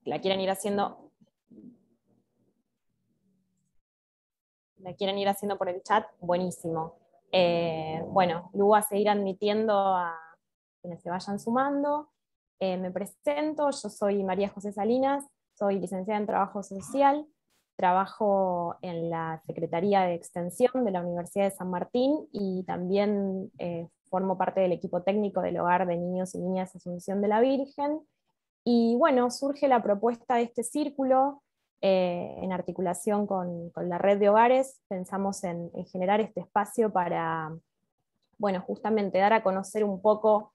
la quieren ir haciendo por el chat, buenísimo. Bueno, Lu va a seguir admitiendo a quienes se vayan sumando. Me presento, yo soy María José Salinas, soy licenciada en Trabajo Social, trabajo en la Secretaría de Extensión de la Universidad de San Martín y también formo parte del equipo técnico del Hogar de Niños y Niñas Asunción de la Virgen. Y bueno, surge la propuesta de este círculo en articulación con la red de hogares. Pensamos en generar este espacio para, bueno, justamente dar a conocer un poco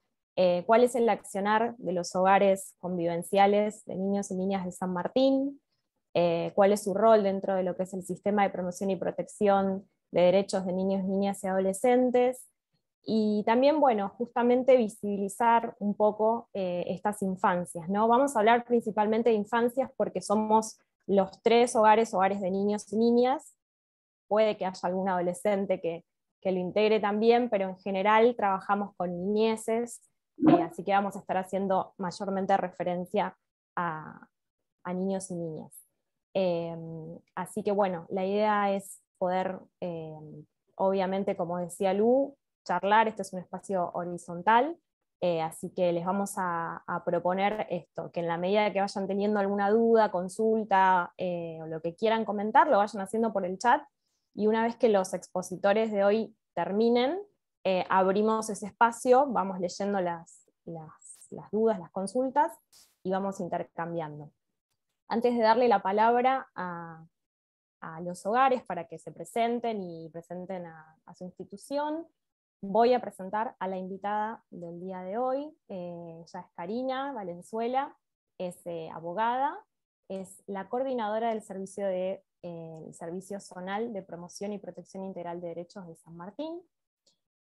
cuál es el accionar de los hogares convivenciales de niños y niñas de San Martín, cuál es su rol dentro de lo que es el sistema de promoción y protección de derechos de niños, niñas y adolescentes, y también, bueno, justamente visibilizar un poco estas infancias, ¿no? Vamos a hablar principalmente de infancias porque somos los tres hogares de niños y niñas. Puede que haya algún adolescente que lo integre también, pero en general trabajamos con niñeces, así que vamos a estar haciendo mayormente referencia a niños y niñas. Así que bueno, la idea es poder, obviamente, como decía Lu, charlar. Este es un espacio horizontal, así que les vamos a proponer esto, que en la medida que vayan teniendo alguna duda, consulta, o lo que quieran comentar, lo vayan haciendo por el chat, y una vez que los expositores de hoy terminen, abrimos ese espacio, vamos leyendo las dudas, las consultas, y vamos intercambiando. Antes de darle la palabra a los hogares para que se presenten y presenten a su institución, voy a presentar a la invitada del día de hoy. Ella es Karina Valenzuela, es abogada, es la coordinadora del Servicio Zonal de Promoción y Protección Integral de Derechos de San Martín.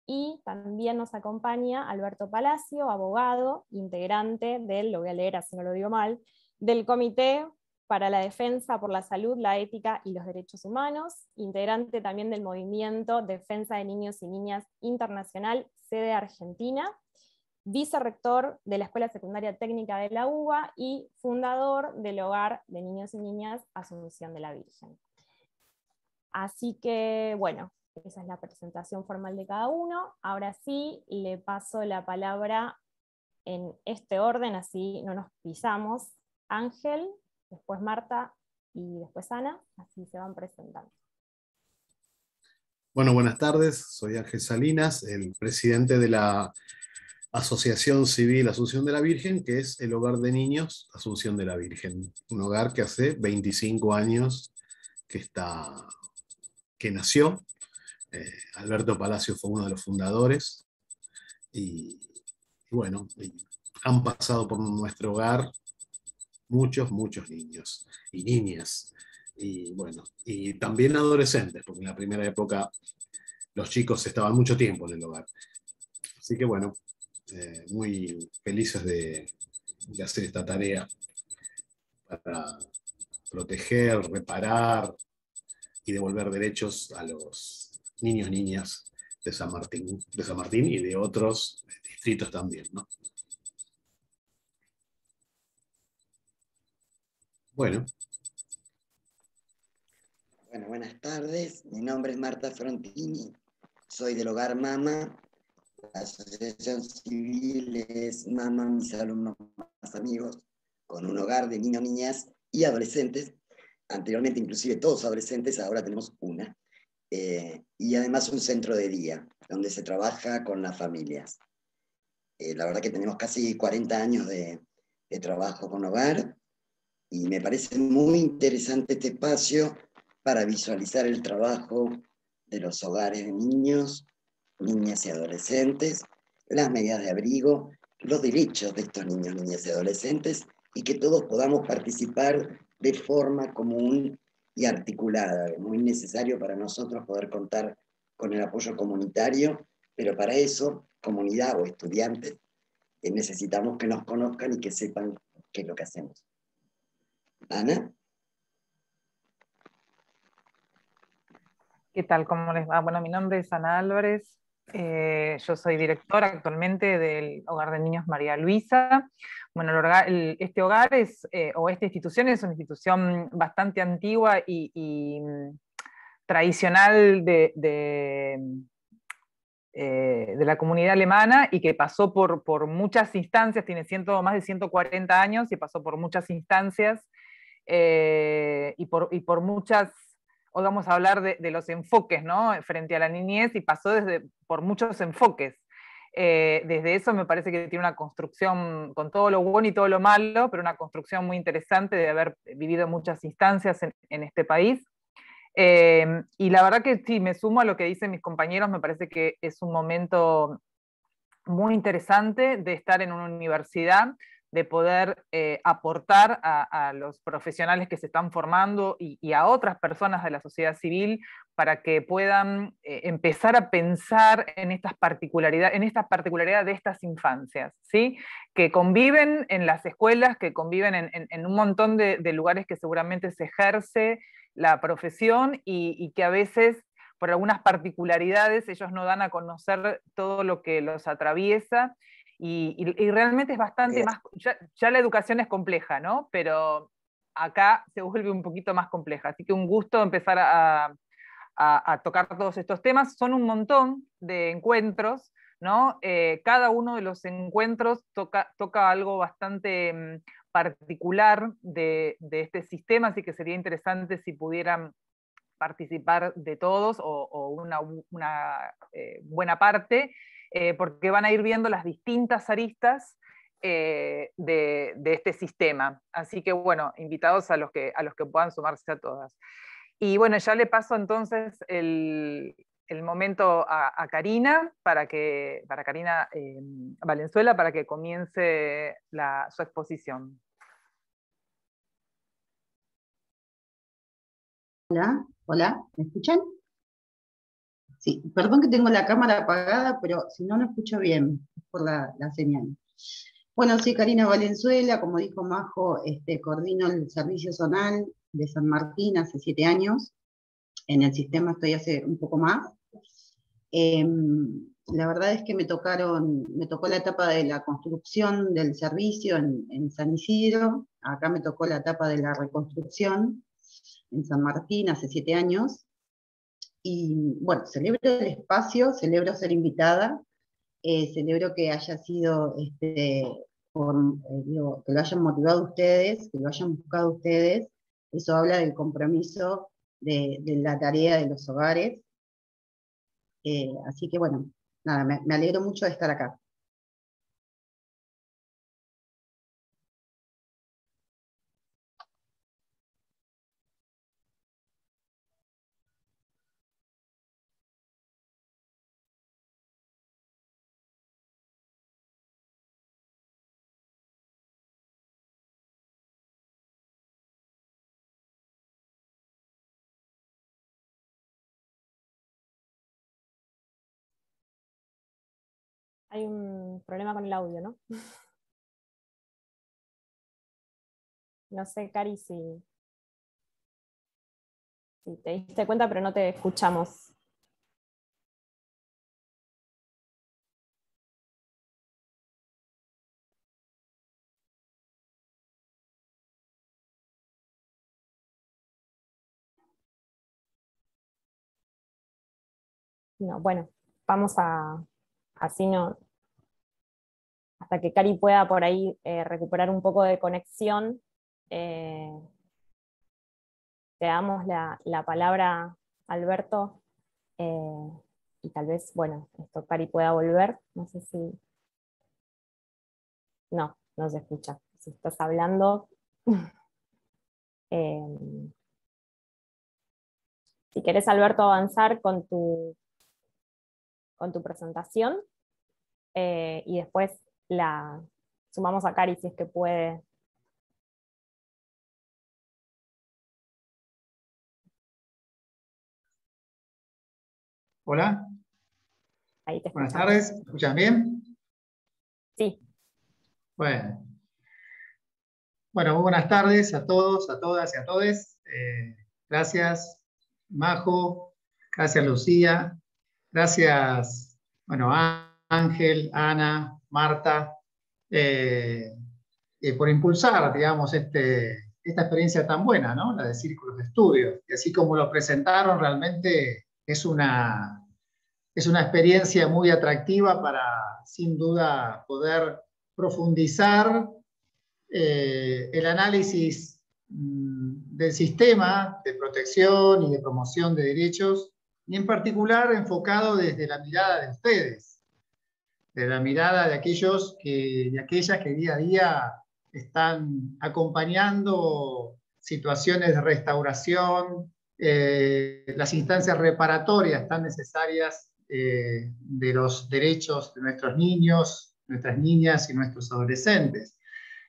Y también nos acompaña Alberto Palacio, abogado, integrante del, lo voy a leer así no lo digo mal, del Comité para la Defensa por la Salud, la Ética y los Derechos Humanos, integrante también del Movimiento Defensa de Niños y Niñas Internacional, sede Argentina, vicerrector de la Escuela Secundaria Técnica de la UBA y fundador del Hogar de Niños y Niñas Asunción de la Virgen. Así que, bueno, esa es la presentación formal de cada uno. Ahora sí, le paso la palabra en este orden, así no nos pisamos. Ángel, después Marta y después Ana, así se van presentando. Bueno, buenas tardes, soy Ángel Salinas, el presidente de la Asociación Civil Asunción de la Virgen, que es el Hogar de Niños Asunción de la Virgen. Un hogar que hace 25 años que nació. Alberto Palacio fue uno de los fundadores, y bueno, han pasado por nuestro hogar muchos niños y niñas, y bueno, y también adolescentes, porque en la primera época los chicos estaban mucho tiempo en el hogar. Así que bueno, muy felices de hacer esta tarea para proteger, reparar y devolver derechos a los niños, niñas de San Martín y de otros distritos también, ¿no? Bueno. Bueno, buenas tardes. Mi nombre es Marta Frontini. Soy del Hogar Mama. La asociación civil es Mama, mis alumnos más amigos, con un hogar de niños, niñas y adolescentes. Anteriormente, inclusive todos adolescentes, ahora tenemos una. Y además un centro de día, donde se trabaja con las familias. La verdad que tenemos casi 40 años de trabajo con hogar, y me parece muy interesante este espacio para visualizar el trabajo de los hogares de niños, niñas y adolescentes, las medidas de abrigo, los derechos de estos niños, niñas y adolescentes, y que todos podamos participar de forma común y articulada. Es muy necesario para nosotros poder contar con el apoyo comunitario, pero para eso, comunidad o estudiantes, necesitamos que nos conozcan y que sepan qué es lo que hacemos. Ana. ¿Qué tal? ¿Cómo les va? Bueno, mi nombre es Ana Álvarez, Yo soy directora actualmente del Hogar de Niños María Luisa. Bueno, este hogar o esta institución es una institución bastante antigua y tradicional de la comunidad alemana, y que pasó por muchas instancias, tiene más de 140 años y pasó por muchas instancias y por muchas, hoy vamos a hablar de los enfoques, ¿no?, frente a la niñez, y pasó por muchos enfoques. Desde eso me parece que tiene una construcción con todo lo bueno y todo lo malo, pero una construcción muy interesante de haber vivido muchas instancias en este país. Y la verdad que sí, me sumo a lo que dicen mis compañeros, me parece que es un momento muy interesante de estar en una universidad, de poder aportar a los profesionales que se están formando y a otras personas de la sociedad civil para que puedan empezar a pensar en esta particularidad de estas infancias, ¿sí?, que conviven en las escuelas, que conviven en un montón de lugares que seguramente se ejerce la profesión y que a veces por algunas particularidades ellos no dan a conocer todo lo que los atraviesa, y realmente es bastante más, ya la educación es compleja, ¿no?, pero acá se vuelve un poquito más compleja, así que un gusto empezar a tocar todos estos temas. Son un montón de encuentros, ¿no? Cada uno de los encuentros toca algo bastante particular de este sistema, así que sería interesante si pudieran participar de todos o una buena parte, porque van a ir viendo las distintas aristas de este sistema. Así que bueno, invitados a los que puedan sumarse a todas. Y bueno, ya le paso entonces el momento a Karina, para Karina Valenzuela, para que comience su exposición. Hola, hola, ¿me escuchan? Sí, perdón que tengo la cámara apagada, pero si no, no escucho bien, es por la señal. Bueno, soy Karina Valenzuela, como dijo Majo, coordino el servicio zonal de San Martín hace 7 años. En el sistema estoy hace un poco más. La verdad es que me tocó la etapa de la construcción del servicio en San Isidro. Acá me tocó la etapa de la reconstrucción en San Martín hace 7 años. Y bueno, celebro el espacio, celebro ser invitada, celebro que haya sido, que lo hayan motivado ustedes, que lo hayan buscado ustedes. Eso habla del compromiso de la tarea de los hogares. Así que bueno, nada, me alegro mucho de estar acá. Hay un problema con el audio, ¿no? No sé, Cari, si te diste cuenta, pero no te escuchamos. No, bueno, vamos así no, hasta que Cari pueda por ahí recuperar un poco de conexión, te damos la palabra, Alberto, y tal vez, bueno, Cari pueda volver, no sé si... No se escucha, si estás hablando. Si querés, Alberto, avanzar con tu presentación, y después la sumamos a Cari si es que puede. Hola. Ahí te Buenas escuchamos. tardes, ¿me escuchan bien? Sí. Bueno, muy buenas tardes a todos, a todas y a todes. Gracias, Majo, gracias, Lucía, gracias bueno, Ángel, Ana, Marta, por impulsar, digamos, esta experiencia tan buena, ¿no? La de círculos de estudio. Y así como lo presentaron, realmente es una experiencia muy atractiva para, sin duda, poder profundizar el análisis del sistema de protección y de promoción de derechos, y en particular enfocado desde la mirada de ustedes, de la mirada de aquellos de aquellas que día a día están acompañando situaciones de restauración, las instancias reparatorias tan necesarias de los derechos de nuestros niños, nuestras niñas y nuestros adolescentes.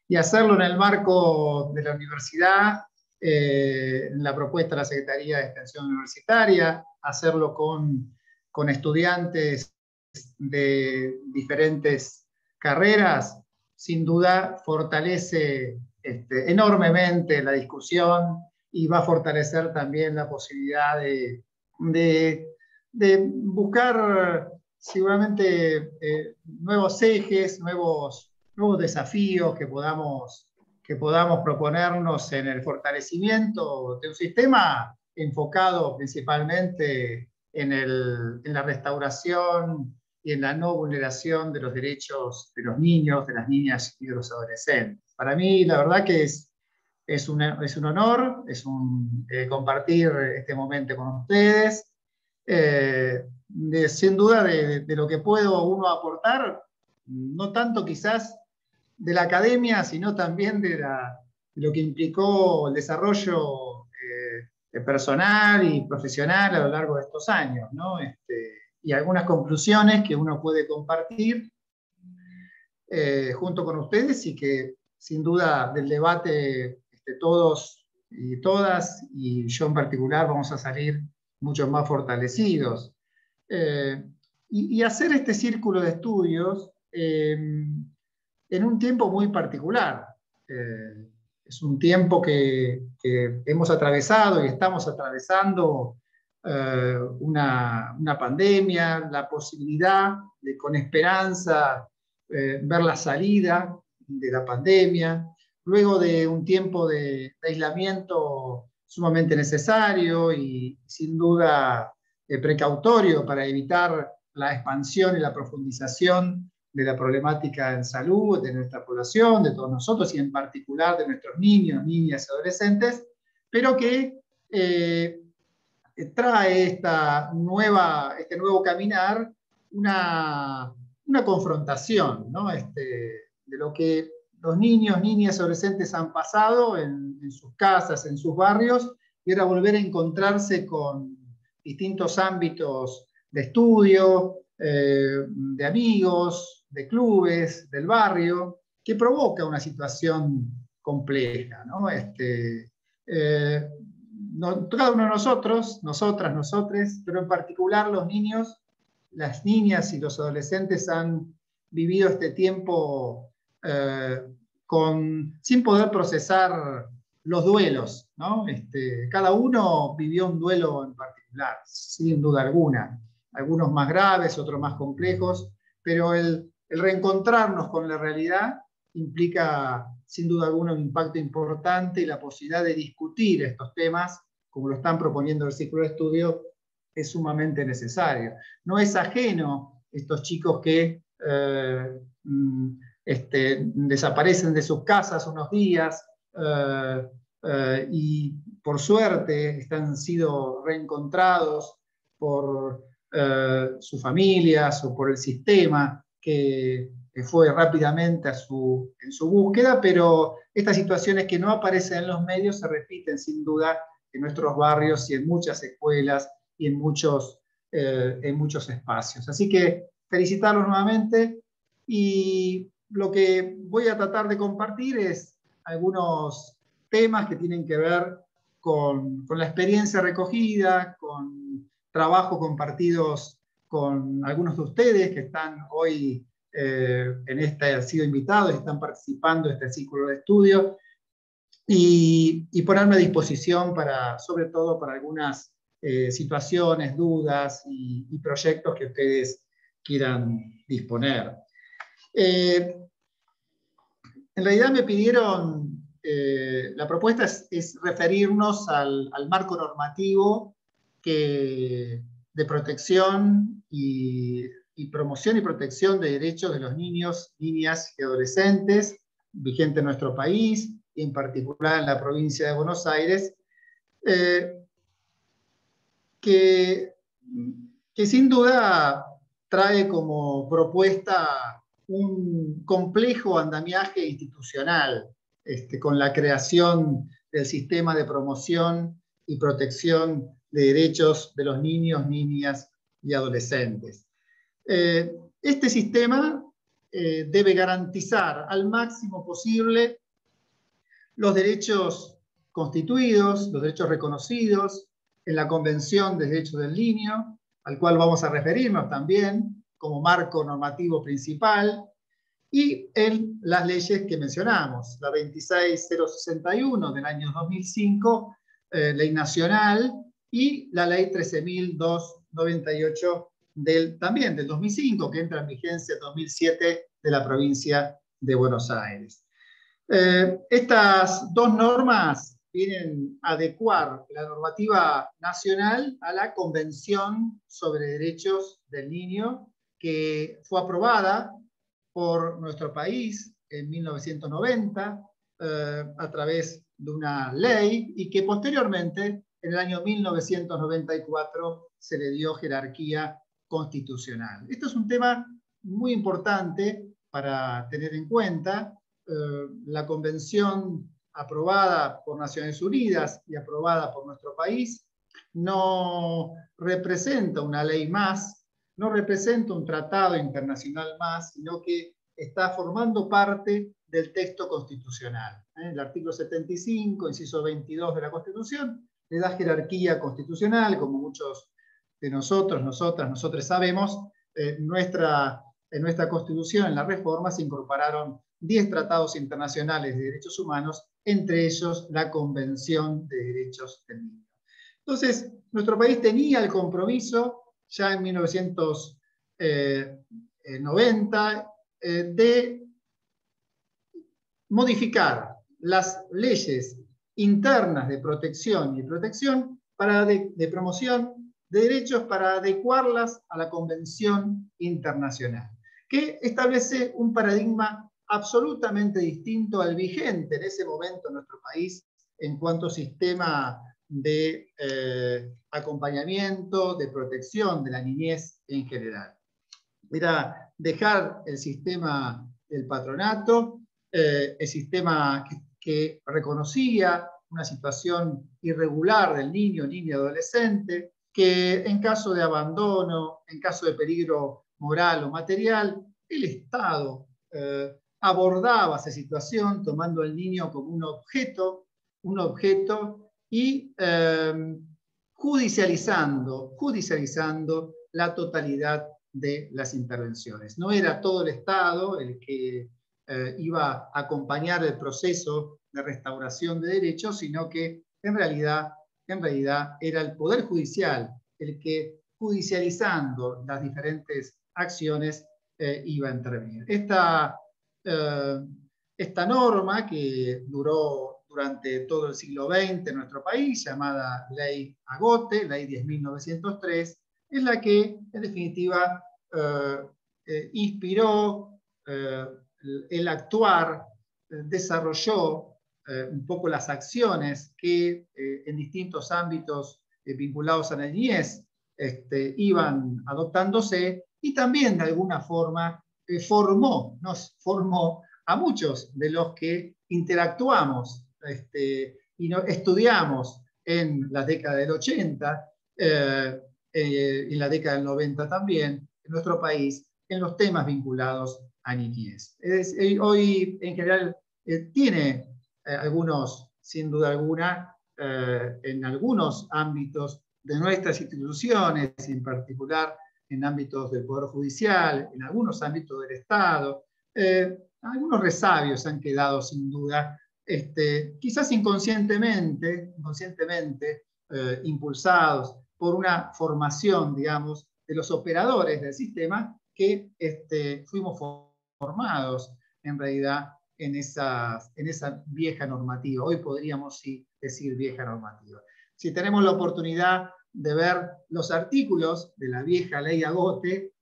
Y hacerlo en el marco de la universidad, en la propuesta de la Secretaría de Extensión Universitaria, hacerlo con estudiantes de diferentes carreras, sin duda fortalece enormemente la discusión y va a fortalecer también la posibilidad de buscar seguramente nuevos ejes, nuevos desafíos que podamos proponernos en el fortalecimiento de un sistema enfocado principalmente en la restauración y en la no vulneración de los derechos de los niños, de las niñas y de los adolescentes. Para mí, la verdad que es un honor, compartir este momento con ustedes. Sin duda de lo que puedo uno aportar, no tanto quizás de la academia, sino también de lo que implicó el desarrollo personal y profesional a lo largo de estos años, ¿no? Y algunas conclusiones que uno puede compartir junto con ustedes, y que sin duda del debate todos y todas, y yo en particular, vamos a salir mucho más fortalecidos. Y hacer este círculo de estudios en un tiempo muy particular. Es un tiempo que hemos atravesado y estamos atravesando una pandemia, la posibilidad de, con esperanza, ver la salida de la pandemia, luego de un tiempo de aislamiento sumamente necesario y sin duda precautorio para evitar la expansión y la profundización de la problemática en salud de nuestra población, de todos nosotros y en particular de nuestros niños, niñas y adolescentes, pero que trae este nuevo caminar una confrontación, ¿no? De lo que los niños, niñas y adolescentes han pasado en sus casas, en sus barrios, y ahora volver a encontrarse con distintos ámbitos de estudio, de amigos, de clubes, del barrio, que provoca una situación compleja, ¿no? Cada uno de nosotros, nosotras, nosotres, pero en particular los niños, las niñas y los adolescentes han vivido este tiempo sin poder procesar los duelos, ¿no? Cada uno vivió un duelo en particular, sin duda alguna, algunos más graves, otros más complejos, pero el reencontrarnos con la realidad implica sin duda alguna un impacto importante, y la posibilidad de discutir estos temas, como lo están proponiendo el círculo de estudio, es sumamente necesario. No es ajeno estos chicos que desaparecen de sus casas unos días y por suerte han sido reencontrados por sus familias o por el sistema que fue rápidamente en su búsqueda, pero estas situaciones que no aparecen en los medios se repiten sin duda en nuestros barrios y en muchas escuelas y en muchos espacios. Así que felicitarlos nuevamente, y lo que voy a tratar de compartir es algunos temas que tienen que ver con la experiencia recogida, con trabajos compartidos con algunos de ustedes que están hoy han sido invitados y están participando de este círculo de estudio, y ponerme a disposición sobre todo para algunas situaciones, dudas y proyectos que ustedes quieran disponer. En realidad me pidieron, la propuesta es referirnos al marco normativo de protección y promoción y protección de derechos de los niños, niñas y adolescentes, vigente en nuestro país, y en particular en la provincia de Buenos Aires, que sin duda trae como propuesta un complejo andamiaje institucional, con la creación del sistema de promoción y protección de derechos de los niños, niñas y adolescentes. Este sistema debe garantizar al máximo posible los derechos constituidos, los derechos reconocidos en la Convención de Derechos del Niño, al cual vamos a referirnos también como marco normativo principal, y en las leyes que mencionamos, la 26061 del año 2005, ley nacional, y la ley 13.298 también del 2005, que entra en vigencia en 2007 de la provincia de Buenos Aires. Estas dos normas vienen a adecuar la normativa nacional a la Convención sobre Derechos del Niño, que fue aprobada por nuestro país en 1990 a través de una ley, y que posteriormente, en el año 1994, se le dio jerarquía constitucional. Esto es un tema muy importante para tener en cuenta. La convención aprobada por Naciones Unidas y aprobada por nuestro país no representa una ley más, no representa un tratado internacional más, sino que está formando parte del texto constitucional. El artículo 75, inciso 22 de la Constitución, le da jerarquía constitucional, como muchos de nosotros, nosotros sabemos. En nuestra Constitución, en la reforma, se incorporaron 10 tratados internacionales de derechos humanos, entre ellos la Convención de Derechos del Niño. Entonces, nuestro país tenía el compromiso, ya en 1990, de modificar las leyes internas de protección y promoción de derechos para adecuarlas a la Convención Internacional, que establece un paradigma absolutamente distinto al vigente en ese momento en nuestro país en cuanto a sistema de acompañamiento, de protección de la niñez en general. Era dejar el sistema del patronato, el sistema que reconocía una situación irregular del niño, niña y adolescente, que en caso de abandono, en caso de peligro moral o material, el Estado abordaba esa situación tomando al niño como un objeto y judicializando la totalidad de las intervenciones. No era todo el Estado el que iba a acompañar el proceso de restauración de derechos, sino que en realidad era el Poder Judicial el que, judicializando las diferentes acciones, iba a intervenir. Esta norma, que duró durante todo el siglo XX en nuestro país, llamada Ley Agote, Ley 10.903, es la que, en definitiva, inspiró el actuar, desarrolló un poco las acciones que en distintos ámbitos vinculados a la niñez iban adoptándose, y también de alguna forma nos formó a muchos de los que interactuamos y estudiamos en la década del 80, en la década del 90 también, en nuestro país, en los temas vinculados a niñez. Hoy, en general, tiene algunos, sin duda alguna, en algunos ámbitos de nuestras instituciones, en particular en ámbitos del Poder Judicial, en algunos ámbitos del Estado, algunos resabios han quedado sin duda, quizás inconscientemente impulsados por una formación, digamos, de los operadores del sistema, que fuimos formados en realidad en esa vieja normativa. Hoy podríamos sí decir vieja normativa. Si tenemos la oportunidad de ver los artículos de la vieja ley Agote,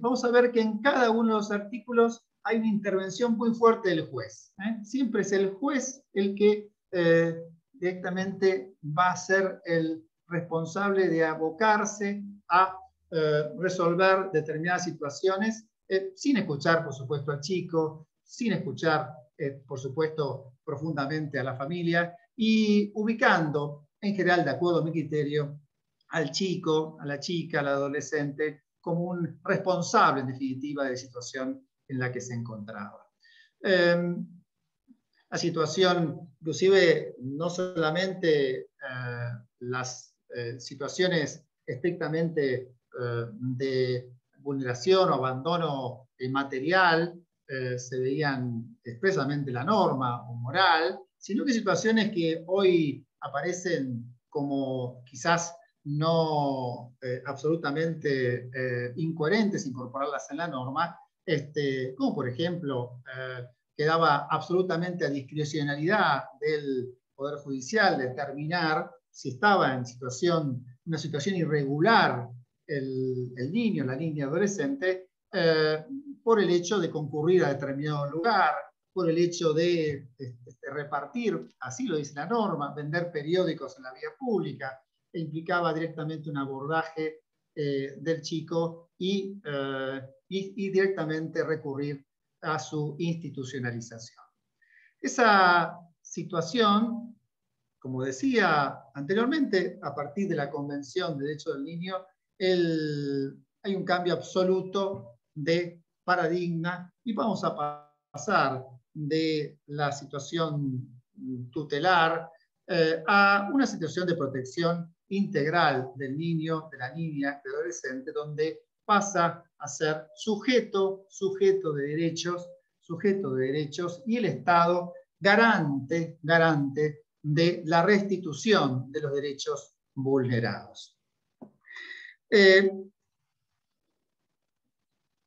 vamos a ver que en cada uno de los artículos hay una intervención muy fuerte del juez. Siempre es el juez el que directamente va a ser el responsable de abocarse a resolver determinadas situaciones, sin escuchar, por supuesto, al chico, sin escuchar, por supuesto, profundamente a la familia, y ubicando, en general, de acuerdo a mi criterio, al chico, a la chica, al adolescente, como un responsable, en definitiva, de la situación en la que se encontraba. La situación, inclusive, no solamente las situaciones estrictamente de vulneración o abandono material se veían expresamente la norma o moral, sino que situaciones que hoy aparecen como quizás no absolutamente incoherentes incorporarlas en la norma, como por ejemplo quedaba absolutamente a discrecionalidad del Poder Judicial determinar si estaba en una situación irregular el niño, la niña adolescente, por el hecho de concurrir a determinado lugar, por el hecho de repartir, así lo dice la norma, vender periódicos en la vía pública, e implicaba directamente un abordaje del chico y directamente recurrir a su institucionalización. Esa situación, como decía anteriormente, a partir de la Convención de Derechos del Niño, hay un cambio absoluto de paradigma y vamos a pasar de la situación tutelar a una situación de protección integral del niño, de la niña, del adolescente, donde pasa a ser sujeto de derechos, y el Estado garante de la restitución de los derechos vulnerados.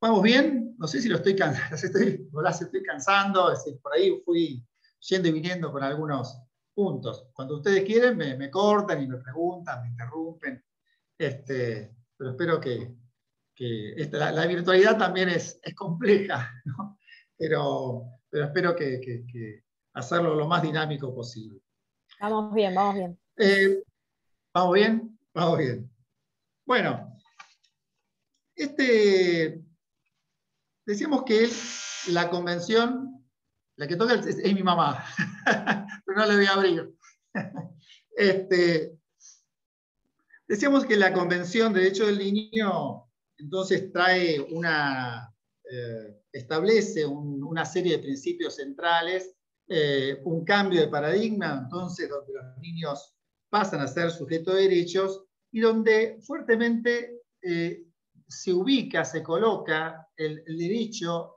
¿Vamos bien? No sé si los estoy cansando, es decir, por ahí fui yendo y viniendo con algunos puntos. Cuando ustedes quieren me cortan y me preguntan, me interrumpen, pero espero que la virtualidad también es compleja, ¿no? Pero espero que hacerlo lo más dinámico posible. Vamos bien, vamos bien. ¿Vamos bien? Vamos bien. Bueno, decíamos que la convención, la que toca es mi mamá, pero no le voy a abrir. Decíamos que la Convención de Derechos del Niño entonces establece una serie de principios centrales, un cambio de paradigma, entonces, donde los niños pasan a ser sujetos de derechos y donde fuertemente se ubica, se coloca el derecho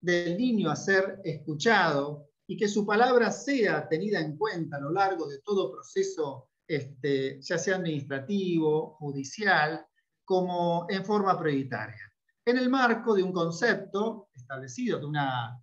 del niño a ser escuchado y que su palabra sea tenida en cuenta a lo largo de todo proceso, ya sea administrativo, judicial, como en forma prioritaria, en el marco de un concepto establecido, de una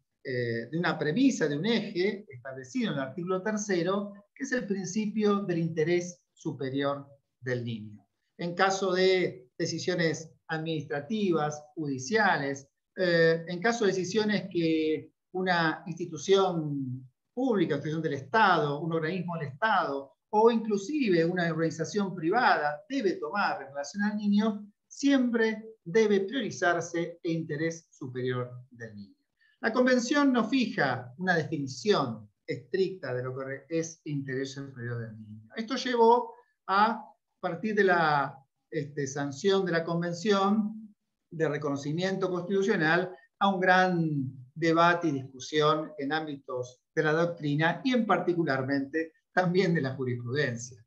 premisa, de un eje establecido en el artículo 3º, que es el principio del interés superior del niño. En caso de decisiones administrativas, judiciales, en caso de decisiones que una institución pública, institución del Estado, un organismo del Estado, o inclusive una organización privada debe tomar en relación al niño, siempre debe priorizarse el interés superior del niño. La Convención no fija una definición estricta de lo que es interés superior del niño. Esto llevó a partir de la sanción de la Convención de reconocimiento constitucional a un gran debate y discusión en ámbitos de la doctrina y en particularmente también de la jurisprudencia.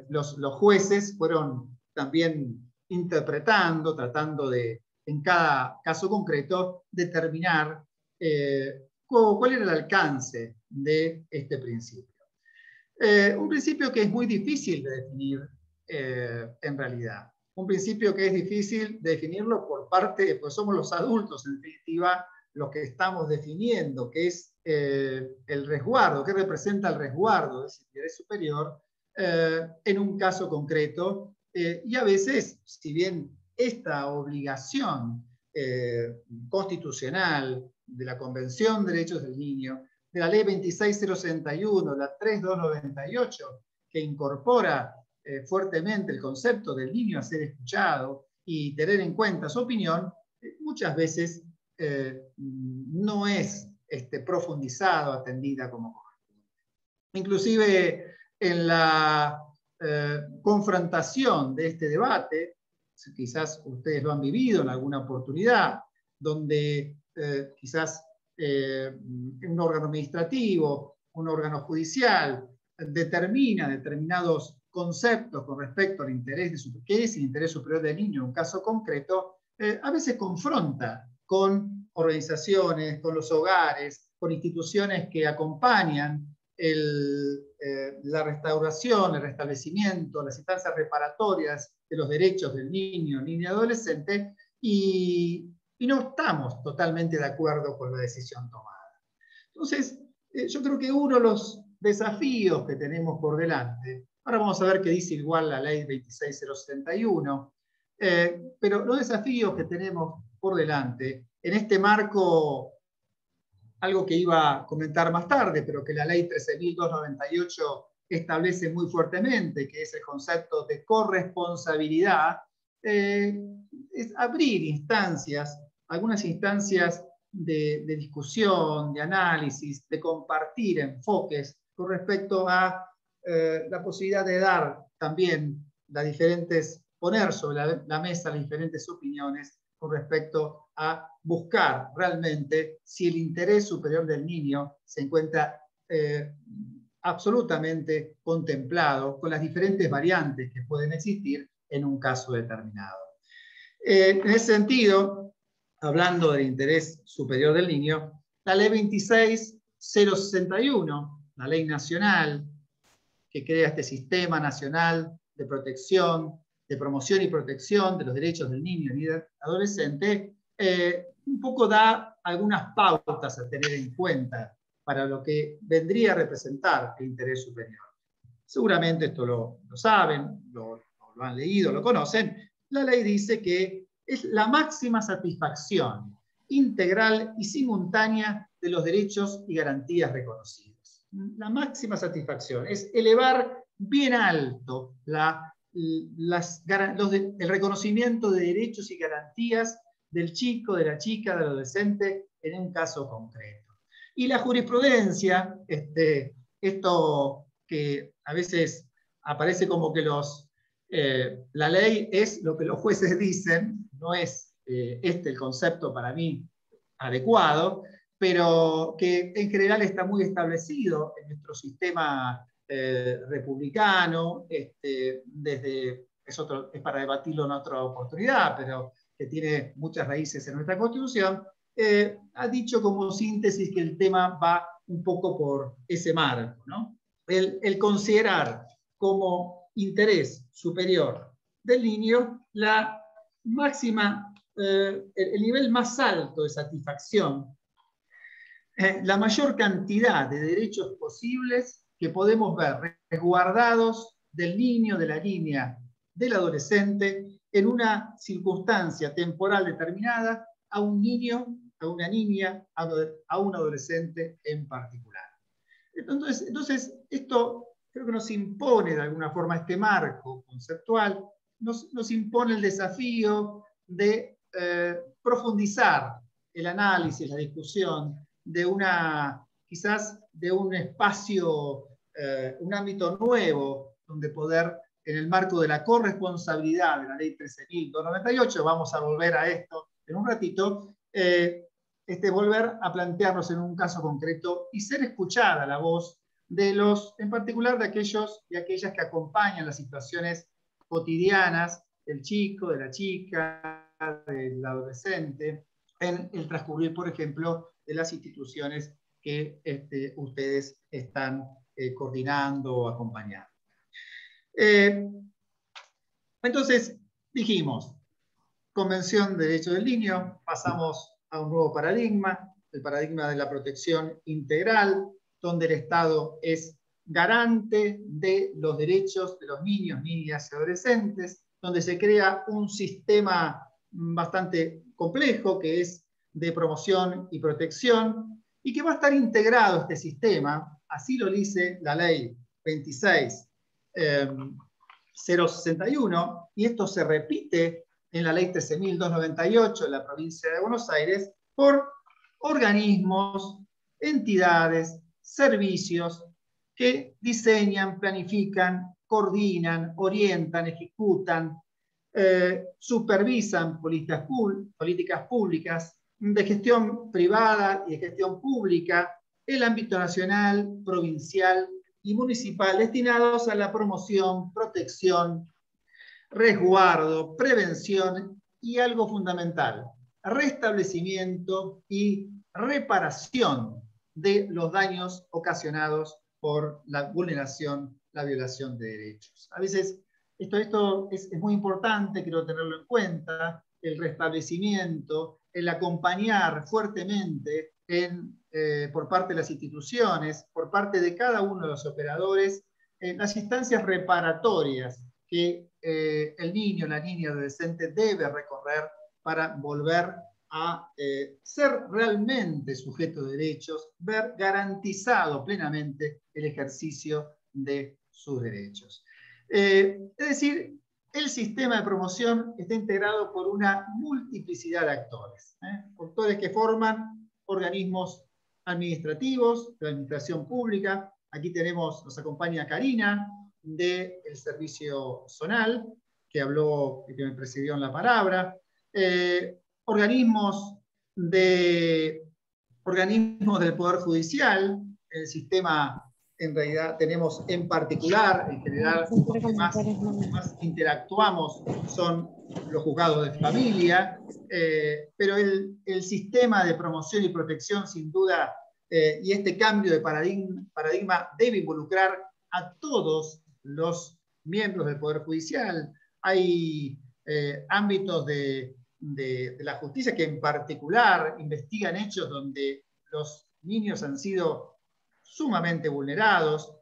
Los jueces fueron también interpretando, tratando de, en cada caso concreto, determinar cuál era el alcance de este principio. Un principio que es muy difícil de definir en realidad. un principio que es difícil definirlo por parte, pues somos los adultos, en definitiva, los que estamos definiendo, que es el resguardo, qué representa el resguardo de ese interés superior en un caso concreto. Y a veces, si bien esta obligación constitucional de la Convención de Derechos del Niño, de la Ley 26061, la 3298, que incorpora fuertemente el concepto del niño a ser escuchado y tener en cuenta su opinión, muchas veces no es profundizado, atendida como corresponde. Inclusive en la confrontación de este debate, quizás ustedes lo han vivido en alguna oportunidad, donde quizás un órgano administrativo, un órgano judicial, determina determinados conceptos con respecto al interés de qué es el interés superior del niño en un caso concreto, a veces confronta con organizaciones, con los hogares, con instituciones que acompañan la restauración, el restablecimiento, las instancias reparatorias de los derechos del niño, niña y adolescente, y no estamos totalmente de acuerdo con la decisión tomada. Entonces, yo creo que uno de los desafíos que tenemos por delante, ahora vamos a ver qué dice igual la ley 26061, pero los desafíos que tenemos por delante, en este marco, algo que iba a comentar más tarde, pero que la ley 13.298 establece muy fuertemente, que es el concepto de corresponsabilidad, es abrir instancias, algunas instancias de discusión, de análisis, de compartir enfoques con respecto a la posibilidad de dar también poner sobre la mesa las diferentes opiniones con respecto a buscar realmente si el interés superior del niño se encuentra absolutamente contemplado con las diferentes variantes que pueden existir en un caso determinado. En ese sentido, hablando del interés superior del niño, la ley 26061, la ley nacional que crea este sistema nacional de protección, de promoción y protección de los derechos del niño y del adolescente, un poco da algunas pautas a tener en cuenta para lo que vendría a representar el interés superior. Seguramente esto lo saben, lo han leído, lo conocen. La ley dice que es la máxima satisfacción integral y simultánea de los derechos y garantías reconocidos. La máxima satisfacción es elevar bien alto el reconocimiento de derechos y garantías del chico, de la chica, del adolescente en un caso concreto. Y la jurisprudencia, esto que a veces aparece como que la ley es lo que los jueces dicen, no es el concepto para mí adecuado, pero que en general está muy establecido en nuestro sistema republicano, es para debatirlo en otra oportunidad, pero que tiene muchas raíces en nuestra Constitución, ha dicho como síntesis que el tema va un poco por ese marco, ¿no? El considerar como interés superior del niño la máxima, el nivel más alto de satisfacción, la mayor cantidad de derechos posibles que podemos ver resguardados del niño, de la niña, del adolescente, en una circunstancia temporal determinada, a un niño, a una niña, a un adolescente en particular. Entonces, esto creo que nos impone de alguna forma este marco conceptual, nos impone el desafío de profundizar el análisis, la discusión quizás de un espacio, un ámbito nuevo, donde poder, en el marco de la corresponsabilidad de la ley 13.298, vamos a volver a esto en un ratito, volver a plantearnos en un caso concreto y ser escuchada la voz de en particular de aquellos y aquellas que acompañan las situaciones cotidianas del chico, de la chica, del adolescente, en el transcurrir, por ejemplo, de las instituciones que ustedes están coordinando o acompañando. Entonces, Dijimos, Convención de Derechos del Niño, pasamos a un nuevo paradigma, el paradigma de la protección integral, donde el Estado es garante de los derechos de los niños, niñas y adolescentes, donde se crea un sistema bastante complejo que es de promoción y protección, y que va a estar integrado este sistema, así lo dice la ley 26.061, y esto se repite en la ley 13.298 de la provincia de Buenos Aires, por organismos, entidades, servicios que diseñan, planifican, coordinan, orientan, ejecutan, supervisan políticas públicas de gestión privada y de gestión pública, el ámbito nacional, provincial y municipal, destinados a la promoción, protección, resguardo, prevención y algo fundamental, restablecimiento y reparación de los daños ocasionados por la vulneración, la violación de derechos. A veces esto es muy importante, quiero tenerlo en cuenta, el restablecimiento, el acompañar fuertemente por parte de las instituciones, por parte de cada uno de los operadores, en las instancias reparatorias que el niño, la niña, adolescente debe recorrer para volver a ser realmente sujeto de derechos, ver garantizado plenamente el ejercicio de sus derechos. Es decir, el sistema de promoción está integrado por una multiplicidad de actores, actores que forman organismos administrativos, de la administración pública. Aquí nos acompaña Karina, del servicio zonal, que habló, que me precedió en la palabra, organismos del Poder Judicial, el sistema, en realidad tenemos en particular, en general, los que más interactuamos son los juzgados de familia, pero el sistema de promoción y protección, sin duda, y este cambio de paradigma debe involucrar a todos los miembros del Poder Judicial. Hay ámbitos de la justicia que en particular investigan hechos donde los niños han sido sumamente vulnerados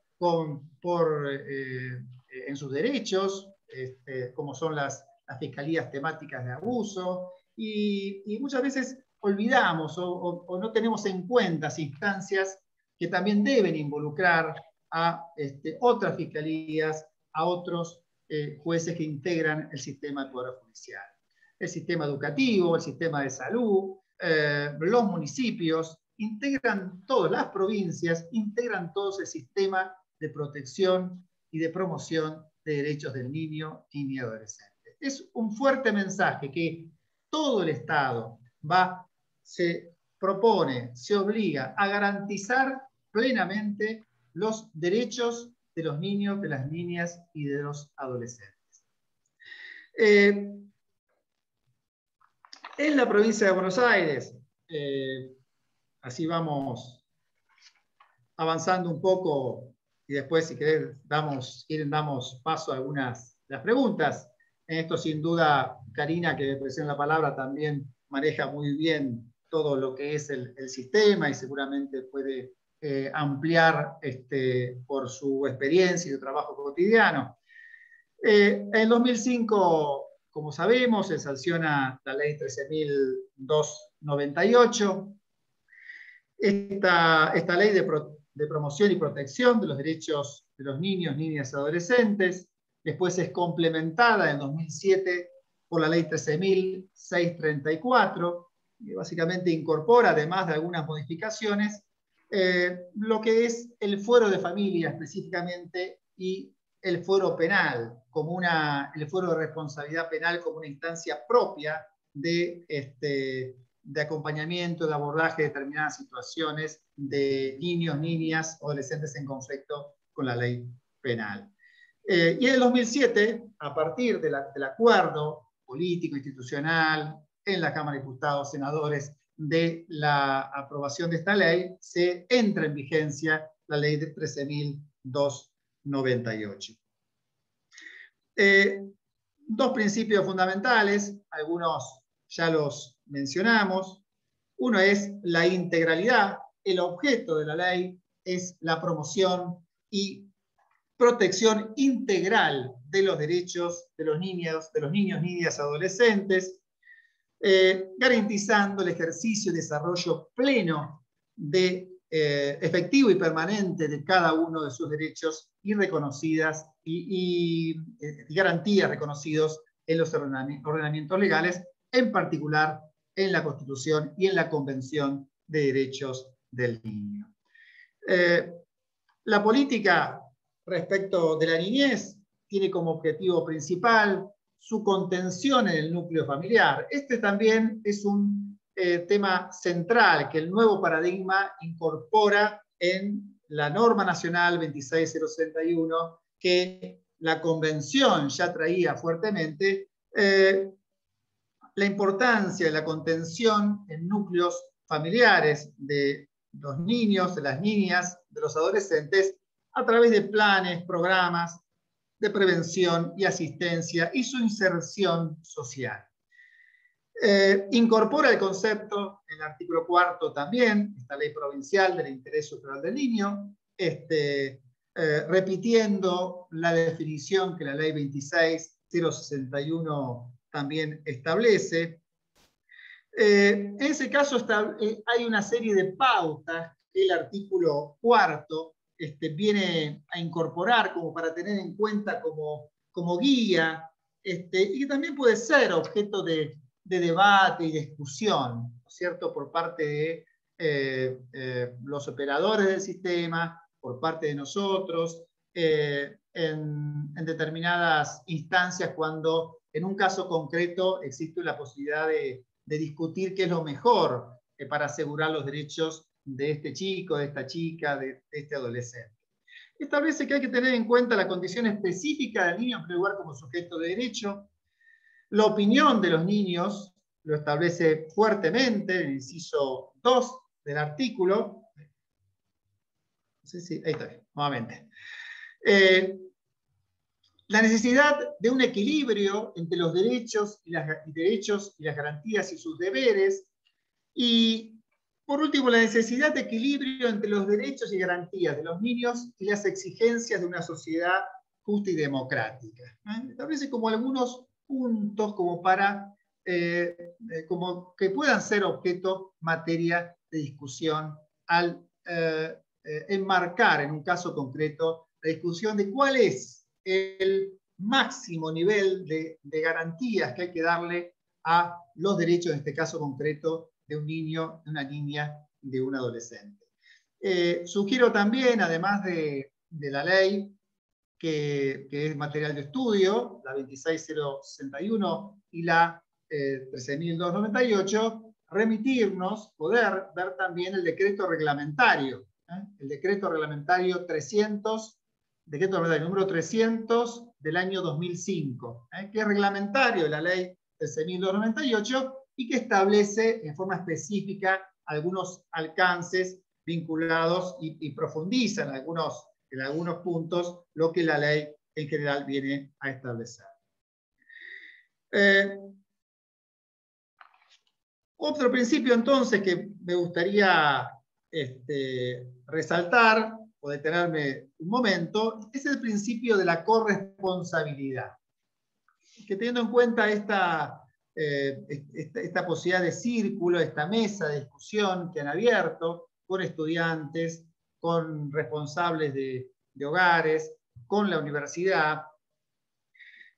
en sus derechos, como son las fiscalías temáticas de abuso, y muchas veces olvidamos o no tenemos en cuenta las instancias que también deben involucrar a otras fiscalías, a otros jueces que integran el sistema del Poder Judicial. El sistema educativo, el sistema de salud, los municipios, integran todas las provincias, integran todos el sistema de protección y de promoción de derechos del niño, niña y adolescente. Es un fuerte mensaje que todo el Estado se propone, se obliga a garantizar plenamente los derechos de los niños, de las niñas y de los adolescentes. En la provincia de Buenos Aires, así vamos avanzando un poco y después, si querés, damos paso a algunas de las preguntas. En esto, sin duda, Karina, que me presenta la palabra, también maneja muy bien todo lo que es el sistema y seguramente puede ampliar por su experiencia y su trabajo cotidiano. En 2005, como sabemos, se sanciona la ley 13.298. Esta ley de promoción y protección de los derechos de los niños, niñas y adolescentes, después es complementada en 2007 por la ley 13.634, que básicamente incorpora, además de algunas modificaciones, lo que es el fuero de familia específicamente y el fuero penal, el fuero de responsabilidad penal como una instancia propia de acompañamiento, de abordaje de determinadas situaciones de niños, niñas, adolescentes en conflicto con la ley penal. Y en el 2007, a partir del acuerdo político, institucional, en la Cámara de Diputados, senadores, de la aprobación de esta ley, se entra en vigencia la ley de 13.298. dos principios fundamentales, algunos ya los mencionamos. Uno es la integralidad. El objeto de la ley es la promoción y protección integral de los derechos de los niños, niñas, adolescentes, garantizando el ejercicio y desarrollo pleno efectivo y permanente de cada uno de sus derechos y reconocidas y garantías reconocidos en los ordenamientos legales, en particular en la Constitución y en la Convención de Derechos del Niño. La política respecto de la niñez tiene como objetivo principal su contención en el núcleo familiar. Este también es un tema central que el nuevo paradigma incorpora en la norma nacional 26061, que la Convención ya traía fuertemente, la importancia de la contención en núcleos familiares de los niños, de las niñas, de los adolescentes, a través de planes, programas de prevención y asistencia y su inserción social. Incorpora el concepto, en el artículo 4 también, esta ley provincial del interés superior del niño, repitiendo la definición que la ley 26061 también establece. En ese caso hay una serie de pautas que el artículo 4 viene a incorporar como para tener en cuenta como guía, y que también puede ser objeto de debate y discusión, ¿no es cierto?, por parte de los operadores del sistema, por parte de nosotros, en determinadas instancias, cuando en un caso concreto existe la posibilidad de discutir qué es lo mejor para asegurar los derechos de este chico, de esta chica, de este adolescente. Establece que hay que tener en cuenta la condición específica del niño en primer lugar como sujeto de derecho. La opinión de los niños lo establece fuertemente en el inciso 2 del artículo. Sí, ahí está bien, nuevamente. La necesidad de un equilibrio entre los derechos y las garantías y sus deberes. Y, por último, la necesidad de equilibrio entre los derechos y garantías de los niños y las exigencias de una sociedad justa y democrática. Establece como algunos puntos como para como que puedan ser objeto, materia de discusión al enmarcar en un caso concreto la discusión de cuál es el máximo nivel de garantías que hay que darle a los derechos, en este caso concreto, de un niño, de una niña, de un adolescente. Sugiero también, además de la ley, que es material de estudio, la 26061 y la 13298, remitirnos, poder ver también el decreto reglamentario, el decreto reglamentario 300, decreto reglamentario número 300 del año 2005, que es reglamentario de la ley 13298 y que establece en forma específica algunos alcances vinculados y profundiza en algunos puntos lo que la ley en general viene a establecer. Otro principio entonces que me gustaría resaltar o detenerme un momento es el principio de la corresponsabilidad, que teniendo en cuenta esta posibilidad de círculo, esta mesa de discusión que han abierto con estudiantes, con responsables de hogares, con la universidad,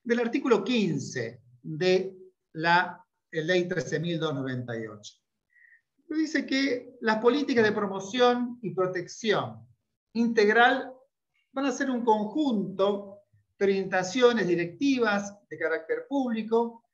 del artículo 15 de la Ley 13.298. Dice que las políticas de promoción y protección integral van a ser un conjunto de orientaciones directivas de carácter público,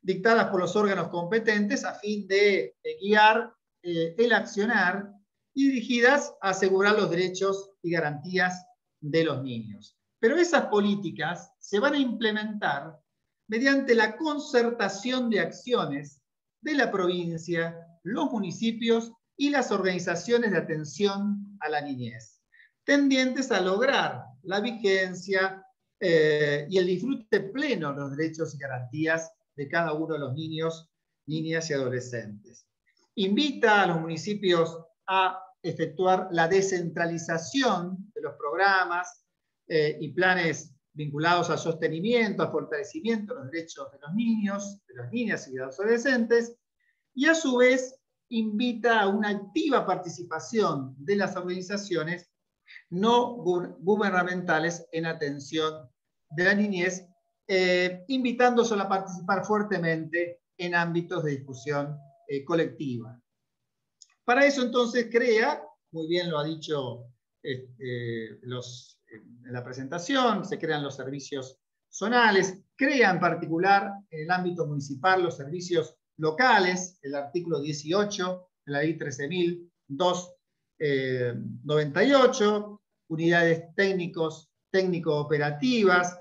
dictadas por los órganos competentes a fin de guiar el accionar y dirigidas a asegurar los derechos y garantías de los niños. Pero esas políticas se van a implementar mediante la concertación de acciones de la provincia, los municipios y las organizaciones de atención a la niñez, tendientes a lograr la vigencia y el disfrute pleno de los derechos y garantías de cada uno de los niños, niñas y adolescentes. Invita a los municipios a efectuar la descentralización de los programas y planes vinculados al sostenimiento, al fortalecimiento de los derechos de los niños, de las niñas y de los adolescentes, y a su vez invita a una activa participación de las organizaciones no gubernamentales en atención de la niñez, invitándolos a participar fuertemente en ámbitos de discusión colectiva. Para eso entonces crea, muy bien lo ha dicho en la presentación, se crean los servicios zonales, crea en particular en el ámbito municipal los servicios locales, el artículo 18 de la ley 13.298, unidades técnico-operativas,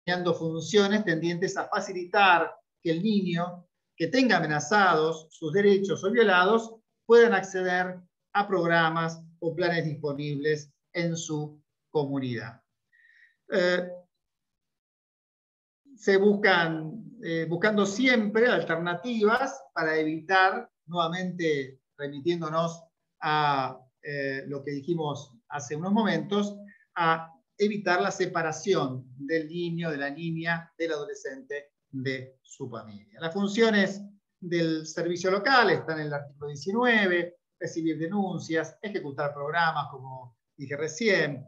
teniendo funciones tendientes a facilitar que el niño que tenga amenazados sus derechos o violados puedan acceder a programas o planes disponibles en su comunidad. Se buscando siempre alternativas para evitar, nuevamente remitiéndonos a lo que dijimos hace unos momentos, a evitar la separación del niño, de la niña, del adolescente de su familia. Las funciones del servicio local están en el artículo 19, recibir denuncias, ejecutar programas, como dije recién,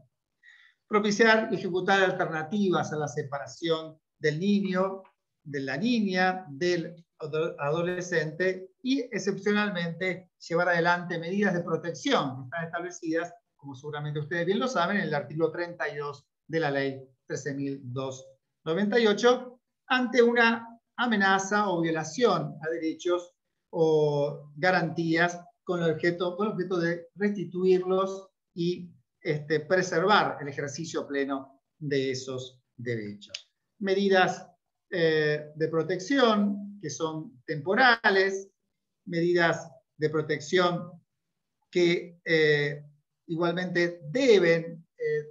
propiciar y ejecutar alternativas a la separación del niño, de la niña, del adolescente y, excepcionalmente, llevar adelante medidas de protección que están establecidas, como seguramente ustedes bien lo saben, en el artículo 32 de la ley 13.298, ante una amenaza o violación a derechos o garantías con el objeto de restituirlos y preservar el ejercicio pleno de esos derechos. Medidas de protección que son temporales, medidas de protección que igualmente deben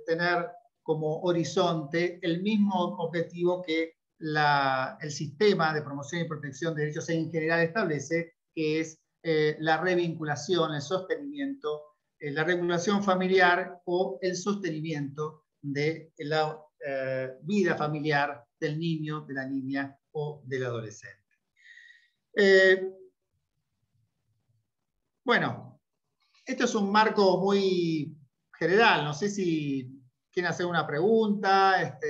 tener como horizonte el mismo objetivo que el sistema de promoción y protección de derechos en general establece, que es la revinculación, el sostenimiento, la regulación familiar o el sostenimiento de la vida familiar del niño, de la niña o del adolescente. Bueno, esto es un marco muy general. No sé si quieren hacer una pregunta,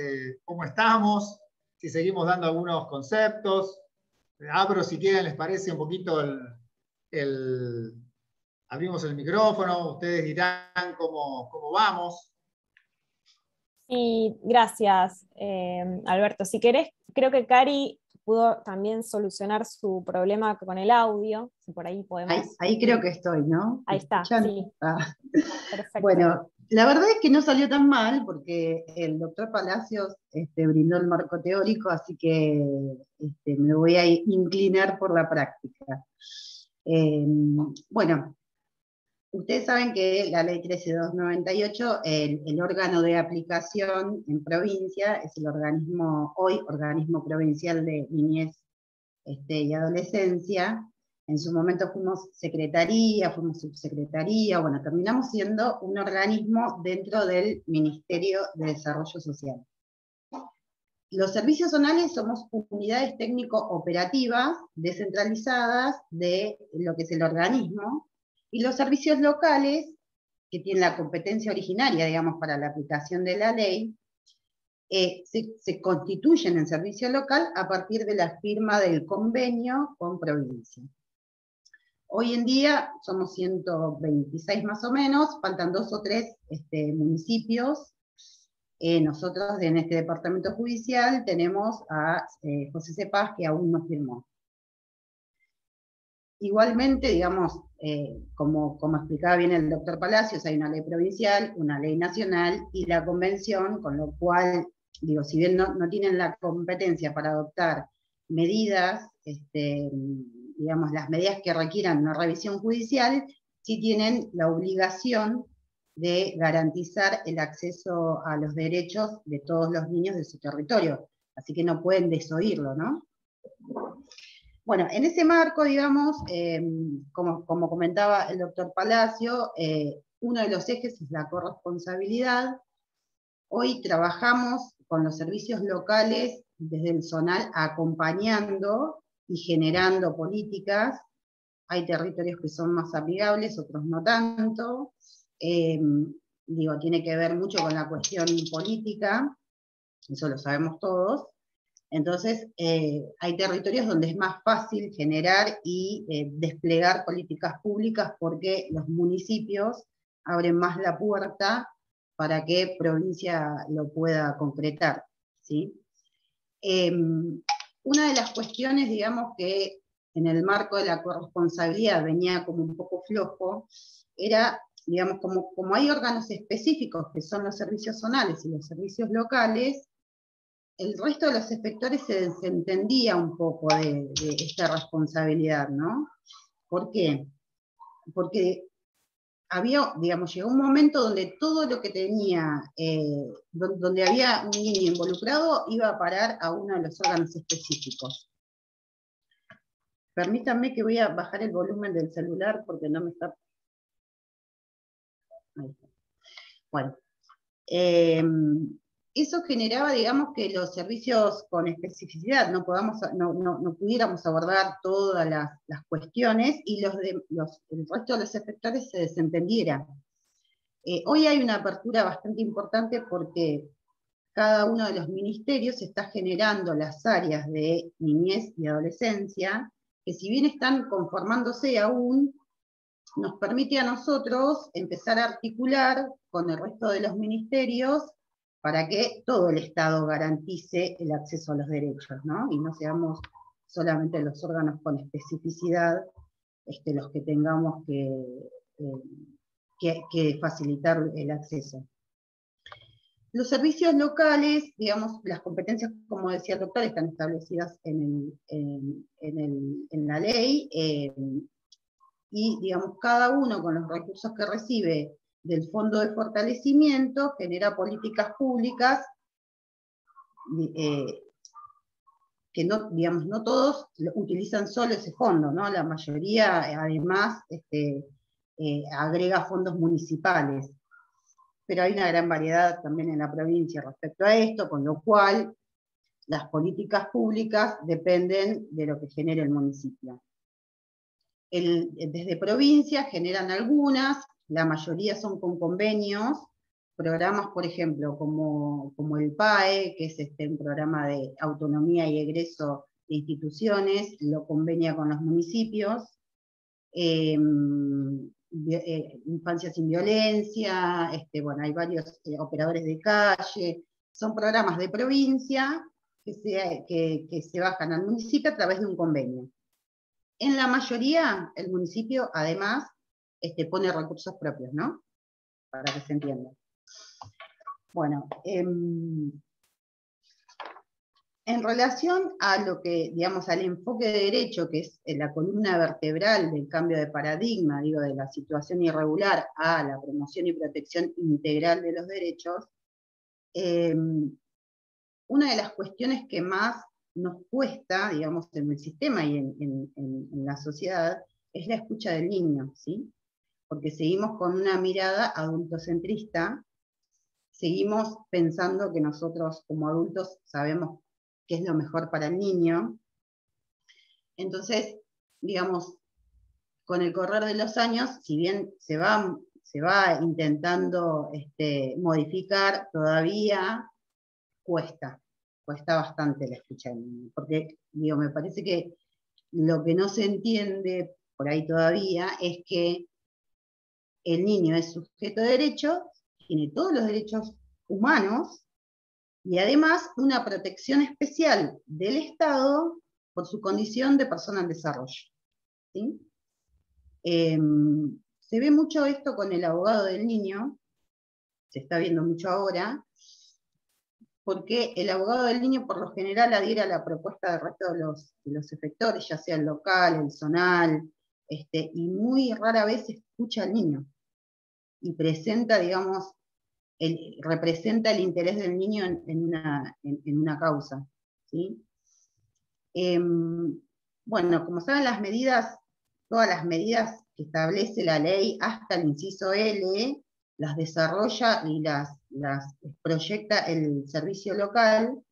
cómo estamos, si seguimos dando algunos conceptos. Abro, si quieren, les parece un poquito abrimos el micrófono, ustedes dirán cómo vamos. Sí, gracias, Alberto. Si querés, creo que Cari pudo también solucionar su problema con el audio, si por ahí podemos... Ahí creo que estoy, ¿no? Ahí está, sí. Ah. Perfecto. Bueno, la verdad es que no salió tan mal, porque el doctor Palacios brindó el marco teórico, así que me voy a inclinar por la práctica. Bueno, ustedes saben que la ley 13.298, el órgano de aplicación en provincia, es el organismo provincial de niñez y adolescencia. En su momento fuimos secretaría, fuimos subsecretaría, bueno, terminamos siendo un organismo dentro del Ministerio de Desarrollo Social. Los servicios zonales somos unidades técnico-operativas descentralizadas de lo que es el organismo, y los servicios locales, que tienen la competencia originaria, digamos, para la aplicación de la ley, se constituyen en servicio local a partir de la firma del convenio con provincia. Hoy en día somos 126 más o menos, faltan 2 o 3 municipios. Nosotros en este departamento judicial tenemos a José Cepaz, que aún no firmó. Igualmente, digamos, como explicaba bien el doctor Palacios, hay una ley provincial, una ley nacional y la convención, con lo cual, digo, si bien no tienen la competencia para adoptar medidas, digamos, las medidas que requieran una revisión judicial, sí tienen la obligación de garantizar el acceso a los derechos de todos los niños de su territorio. Así que no pueden desoírlo, ¿no? Bueno, en ese marco, digamos, como comentaba el doctor Palacio, uno de los ejes es la corresponsabilidad. Hoy trabajamos con los servicios locales desde el zonal acompañando y generando políticas. Hay territorios que son más amigables, otros no tanto. Tiene que ver mucho con la cuestión política, eso lo sabemos todos. Entonces, hay territorios donde es más fácil generar y desplegar políticas públicas porque los municipios abren más la puerta para que provincia lo pueda concretar, ¿sí? Una de las cuestiones, digamos, que en el marco de la corresponsabilidad venía como un poco flojo, era, digamos, como hay órganos específicos que son los servicios zonales y los servicios locales, el resto de los efectores se desentendía un poco de esta responsabilidad, ¿no? ¿Por qué? Porque llegó un momento donde todo lo que tenía, donde había un niño involucrado, iba a parar a uno de los órganos específicos. Permítanme que voy a bajar el volumen del celular porque no me está... Ahí está. Bueno. Eso generaba, digamos, que los servicios con especificidad no pudiéramos abordar todas las cuestiones y el resto de los efectores se desentendieran. Hoy hay una apertura bastante importante porque cada uno de los ministerios está generando las áreas de niñez y adolescencia, que si bien están conformándose aún, nos permite a nosotros empezar a articular con el resto de los ministerios para que todo el Estado garantice el acceso a los derechos, ¿no? Y no seamos solamente los órganos con especificidad los que tengamos que facilitar el acceso. Los servicios locales, digamos, las competencias, como decía el doctor, están establecidas en la ley, y, digamos, cada uno con los recursos que recibe del Fondo de Fortalecimiento genera políticas públicas que no, digamos, no todos utilizan solo ese fondo, ¿no? La mayoría, además, agrega fondos municipales. Pero hay una gran variedad también en la provincia respecto a esto, con lo cual las políticas públicas dependen de lo que genere el municipio. Desde provincia generan algunas, la mayoría son con convenios, programas, por ejemplo, como el PAE, que es un programa de autonomía y egreso de instituciones, lo convenia con los municipios, Infancia sin Violencia, bueno, hay varios operadores de calle, son programas de provincia que se bajan al municipio a través de un convenio. En la mayoría, el municipio, además, pone recursos propios, ¿no? Para que se entienda. Bueno, en relación a lo que, digamos, al enfoque de derecho, que es la columna vertebral del cambio de paradigma, digo, de la situación irregular a la promoción y protección integral de los derechos, una de las cuestiones que más nos cuesta, digamos, en el sistema y en la sociedad, es la escucha del niño, ¿sí? Porque seguimos con una mirada adultocentrista, seguimos pensando que nosotros como adultos sabemos qué es lo mejor para el niño. Entonces, digamos, con el correr de los años, si bien se va intentando modificar, todavía cuesta bastante la escucha del niño, porque, digo, me parece que lo que no se entiende por ahí todavía es que el niño es sujeto de derecho, tiene todos los derechos humanos, y además una protección especial del Estado por su condición de persona en desarrollo, ¿sí? Se ve mucho esto con el abogado del niño, se está viendo mucho ahora, porque el abogado del niño por lo general adhiere a la propuesta del resto de los efectores, ya sea el local, el zonal, y muy rara vez escucha al niño. y presenta, digamos, representa el interés del niño en una causa, ¿sí? Bueno, como saben, todas las medidas que establece la ley hasta el inciso L, las desarrolla y las proyecta el servicio local.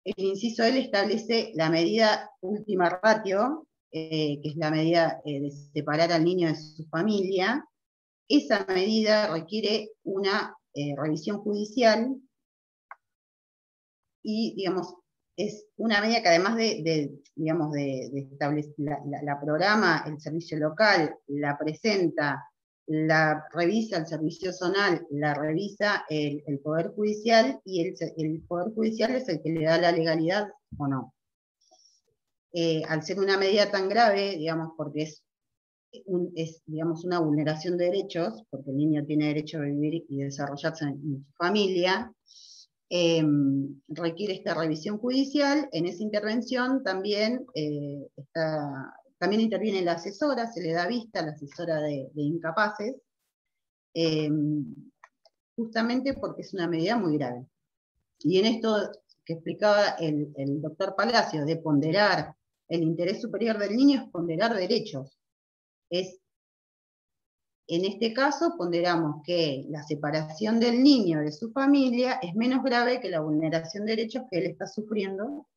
El inciso L establece la medida última ratio, que es la medida de separar al niño de su familia. Esa medida requiere una revisión judicial y, digamos, es una medida que además digamos, de establecer, la programa el servicio local, la presenta, la revisa el servicio zonal, la revisa el Poder Judicial, y el Poder Judicial es el que le da la legalidad o no. Al ser una medida tan grave, digamos, porque es digamos, una vulneración de derechos, porque el niño tiene derecho a vivir y desarrollarse en su familia, requiere esta revisión judicial. En esa intervención también, también interviene la asesora, se le da vista a la asesora de incapaces, justamente porque es una medida muy grave. Y en esto que explicaba el doctor Palacio, de ponderar el interés superior del niño, es ponderar derechos. En este caso ponderamos que la separación del niño de su familia es menos grave que la vulneración de derechos que él está sufriendo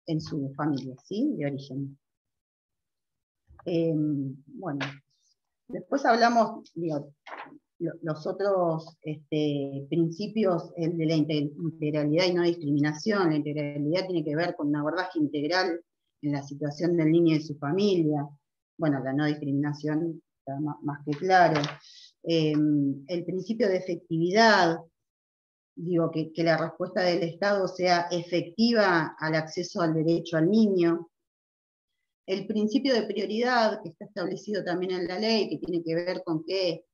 en su familia, ¿sí? De origen. Bueno, después hablamos, digo, los otros principios, el de la integralidad y no discriminación. La integralidad tiene que ver con un abordaje integral en la situación del niño y de su familia. Bueno, la no discriminación está más que claro. El principio de efectividad, digo, que la respuesta del Estado sea efectiva al acceso al derecho al niño. El principio de prioridad, que está establecido también en la ley, que tiene que ver con que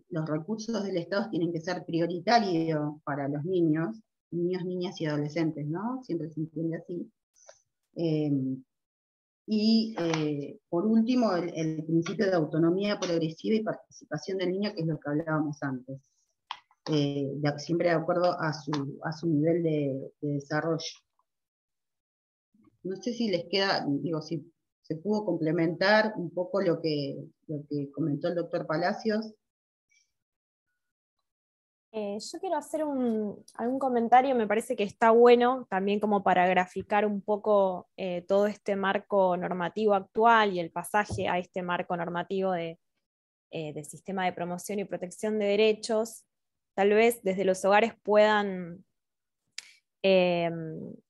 los recursos del Estado tienen que ser prioritarios para los niños, niñas y adolescentes, ¿no? Siempre se entiende así. Por último, el principio de autonomía progresiva y participación del niño, que es lo que hablábamos antes, siempre de acuerdo a su nivel de desarrollo. No sé si les queda, digo, si se pudo complementar un poco lo que comentó el doctor Palacios. Yo quiero hacer algún comentario. Me parece que está bueno también como para graficar un poco todo este marco normativo actual y el pasaje a este marco normativo del sistema de promoción y protección de derechos. Tal vez desde los hogares puedan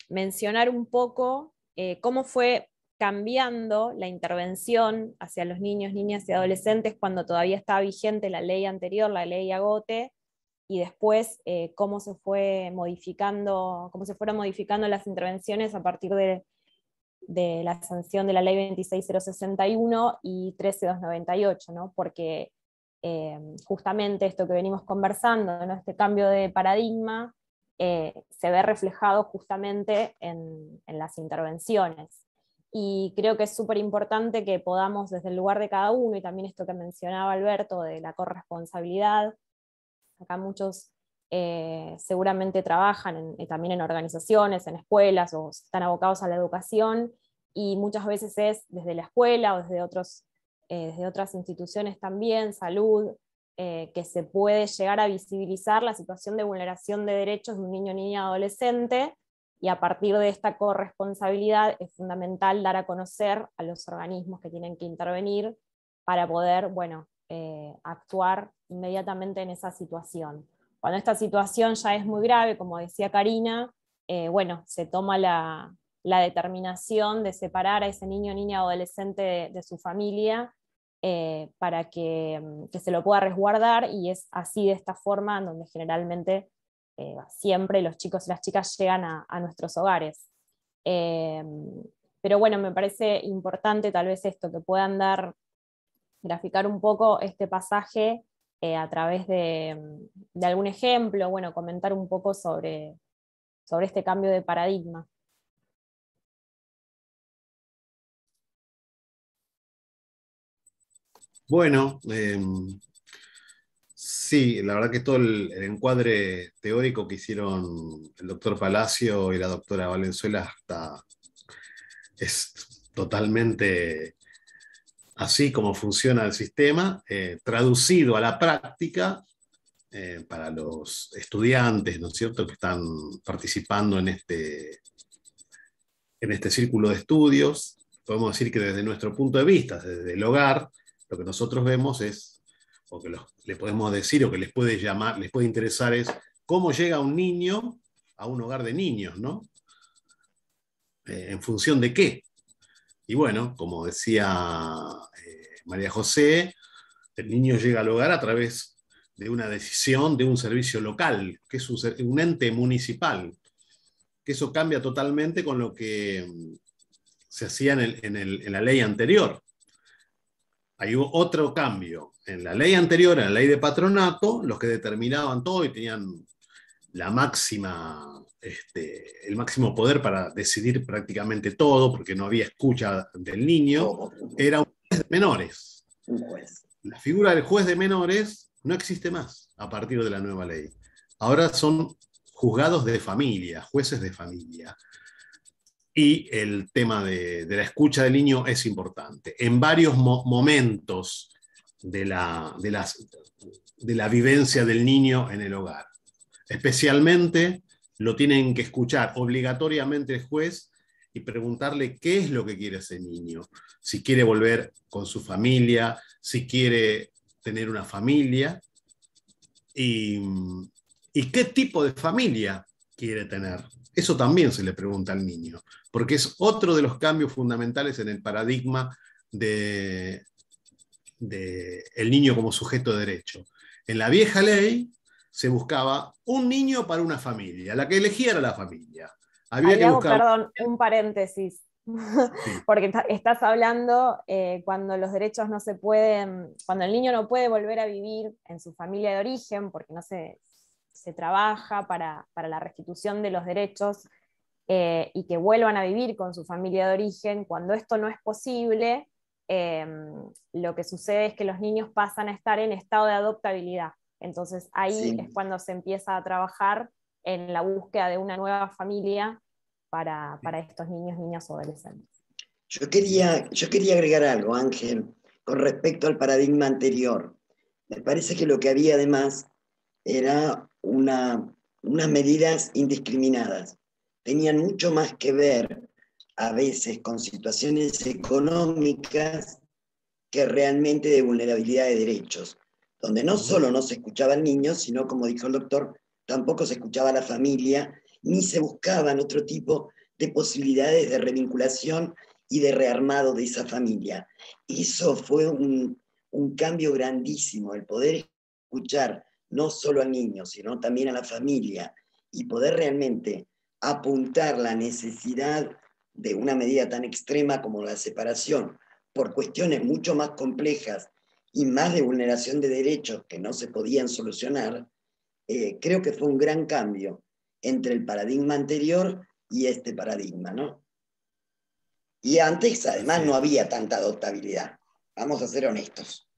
mencionar un poco cómo fue cambiando la intervención hacia los niños, niñas y adolescentes cuando todavía estaba vigente la ley anterior, la ley Agote, y después cómo se fueron modificando las intervenciones a partir de la sanción de la ley 26061 y 13298, ¿no? Porque justamente esto que venimos conversando, ¿no? Este cambio de paradigma, se ve reflejado justamente en las intervenciones. Y creo que es súper importante que podamos, desde el lugar de cada uno, y también esto que mencionaba Alberto, de la corresponsabilidad. Acá muchos seguramente trabajan también en organizaciones, en escuelas, o están abocados a la educación, y muchas veces es desde la escuela o desde otras instituciones también, salud, que se puede llegar a visibilizar la situación de vulneración de derechos de un niño, niña, adolescente, y a partir de esta corresponsabilidad es fundamental dar a conocer a los organismos que tienen que intervenir para poder, bueno, actuar inmediatamente en esa situación. Cuando esta situación ya es muy grave, como decía Karina, bueno, se toma la determinación de separar a ese niño, niña, adolescente de su familia, para que se lo pueda resguardar, y es así, de esta forma, en donde generalmente siempre los chicos y las chicas llegan a nuestros hogares. Pero bueno, me parece importante tal vez esto, que puedan graficar un poco este pasaje a través de algún ejemplo, bueno, comentar un poco sobre este cambio de paradigma. Bueno, sí, la verdad que todo el encuadre teórico que hicieron el doctor Palacio y la doctora Valenzuela es totalmente así como funciona el sistema, traducido a la práctica para los estudiantes, ¿no es cierto?, que están participando en este círculo de estudios. Podemos decir que desde nuestro punto de vista, desde el hogar, lo que nosotros vemos es, o que le podemos decir, o que les puede llamar, les puede interesar es cómo llega un niño a un hogar de niños, ¿no? ¿En función de qué? Y bueno, como decía María José, el niño llega al hogar a través de una decisión de un servicio local, que es un ente municipal, que eso cambia totalmente con lo que se hacía en la ley anterior. Ahí hubo otro cambio. En la ley anterior, en la ley de patronato, los que determinaban todo y tenían la máxima, el máximo poder para decidir prácticamente todo, porque no había escucha del niño, era un juez de menores. Un juez. La figura del juez de menores no existe más a partir de la nueva ley. Ahora son juzgados de familia, jueces de familia. Y el tema de la escucha del niño es importante. En varios momentos de la vivencia del niño en el hogar. Especialmente lo tienen que escuchar obligatoriamente el juez y preguntarle qué es lo que quiere ese niño. Si quiere volver con su familia, si quiere tener una familia y qué tipo de familia quiere tener. Eso también se le pregunta al niño, porque es otro de los cambios fundamentales en el paradigma de el niño como sujeto de derecho. En la vieja ley se buscaba un niño para una familia, la que elegía era la familia. Había Ahí que hago, buscar... perdón, un paréntesis, Sí. porque estás hablando cuando los derechos no se pueden, cuando el niño no puede volver a vivir en su familia de origen, porque no se trabaja para la restitución de los derechos y que vuelvan a vivir con su familia de origen. Cuando esto no es posible, lo que sucede es que los niños pasan a estar en estado de adoptabilidad. Entonces ahí Sí. es cuando se empieza a trabajar en la búsqueda de una nueva familia para estos niños, niñas o adolescentes. Yo quería agregar algo, Ángel, con respecto al paradigma anterior. Me parece que lo que había además era unas medidas indiscriminadas. Tenían mucho más que ver a veces con situaciones económicas que realmente de vulnerabilidad de derechos, donde no solo no se escuchaba al niño, sino, como dijo el doctor, tampoco se escuchaba a la familia, ni se buscaban otro tipo de posibilidades de revinculación y de rearmado de esa familia. Eso fue un cambio grandísimo, el poder escuchar no solo al niño, sino también a la familia, y poder realmente apuntar la necesidad de una medida tan extrema como la separación, por cuestiones mucho más complejas y más de vulneración de derechos que no se podían solucionar, creo que fue un gran cambio entre el paradigma anterior y este paradigma, ¿no? Y antes, además, no había tanta adoptabilidad. Vamos a ser honestos.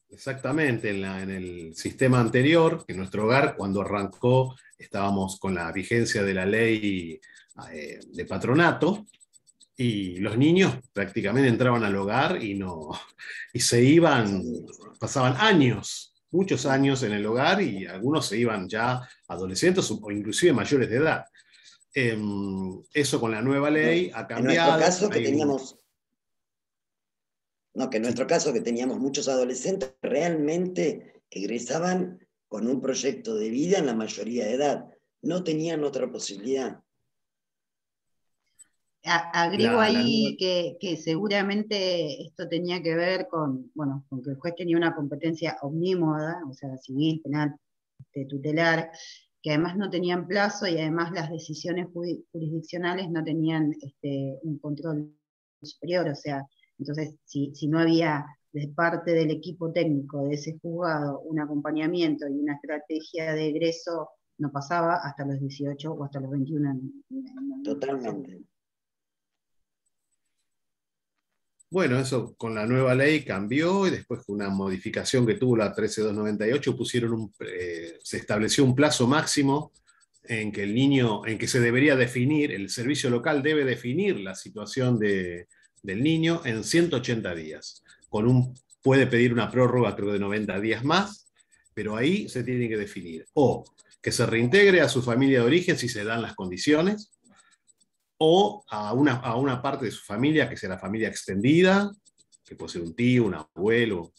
Exactamente, en el sistema anterior, en nuestro hogar, cuando arrancó, estábamos con la vigencia de la ley de patronato, y los niños prácticamente entraban al hogar y se iban, pasaban años, muchos años en el hogar, y algunos se iban ya adolescentes o inclusive mayores de edad. Eso con la nueva ley ha cambiado. En nuestro caso, en nuestro caso que teníamos muchos adolescentes, realmente egresaban con un proyecto de vida en la mayoría de edad. No tenían otra posibilidad. Agrego ahí que seguramente esto tenía que ver con que el juez tenía una competencia omnímoda, o sea, civil, penal, tutelar, que además no tenían plazo y además las decisiones jurisdiccionales no tenían un control superior, o sea, entonces si no había de parte del equipo técnico de ese juzgado un acompañamiento y una estrategia de egreso, no pasaba hasta los 18 o hasta los 21 años. Totalmente. Bueno, eso con la nueva ley cambió y después con una modificación que tuvo la 13298 se estableció un plazo máximo en que el niño, en que se debería definir, el servicio local debe definir la situación del niño en 180 días. Puede pedir una prórroga, creo, de 90 días más, pero ahí se tiene que definir. O que se reintegre a su familia de origen si se dan las condiciones, o a una parte de su familia, que sea la familia extendida, que puede ser un tío, un abuelo,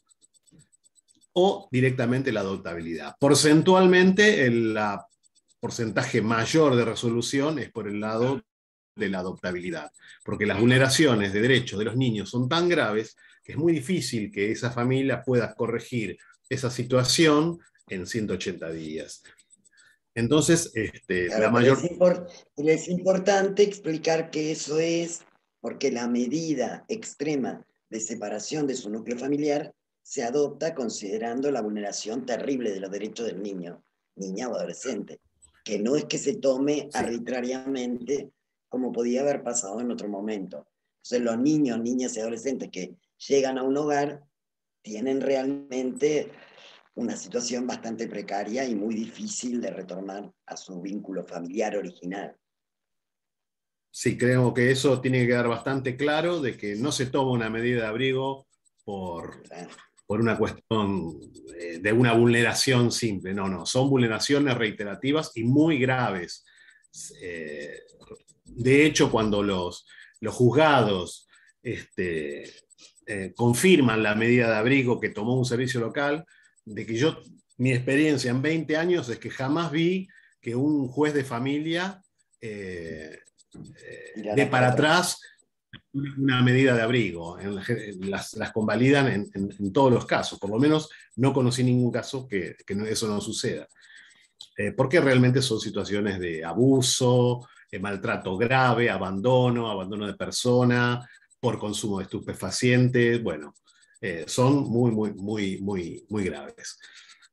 o directamente la adoptabilidad. Porcentualmente, el porcentaje mayor de resolución es por el lado de la adoptabilidad, porque las vulneraciones de derechos de los niños son tan graves que es muy difícil que esa familia pueda corregir esa situación en 180 días. Entonces, Claro, la pero mayor... es importante explicar que eso es porque la medida extrema de separación de su núcleo familiar se adopta considerando la vulneración terrible de los derechos del niño, niña o adolescente, que no es que se tome Sí. arbitrariamente como podía haber pasado en otro momento. Entonces los niños, niñas y adolescentes que llegan a un hogar tienen realmente una situación bastante precaria y muy difícil de retornar a su vínculo familiar original. Sí, creo que eso tiene que quedar bastante claro, de que no se toma una medida de abrigo por una cuestión de una vulneración simple. No, no, son vulneraciones reiterativas y muy graves. De hecho, cuando los juzgados confirman la medida de abrigo que tomó un servicio local, de que mi experiencia en 20 años es que jamás vi que un juez de familia de para atrás una medida de abrigo. Las convalidan en todos los casos. Por lo menos no conocí ningún caso que eso no suceda. Porque realmente son situaciones de abuso, maltrato grave, abandono de persona, por consumo de estupefacientes. Bueno, son muy, muy, muy, muy, muy graves.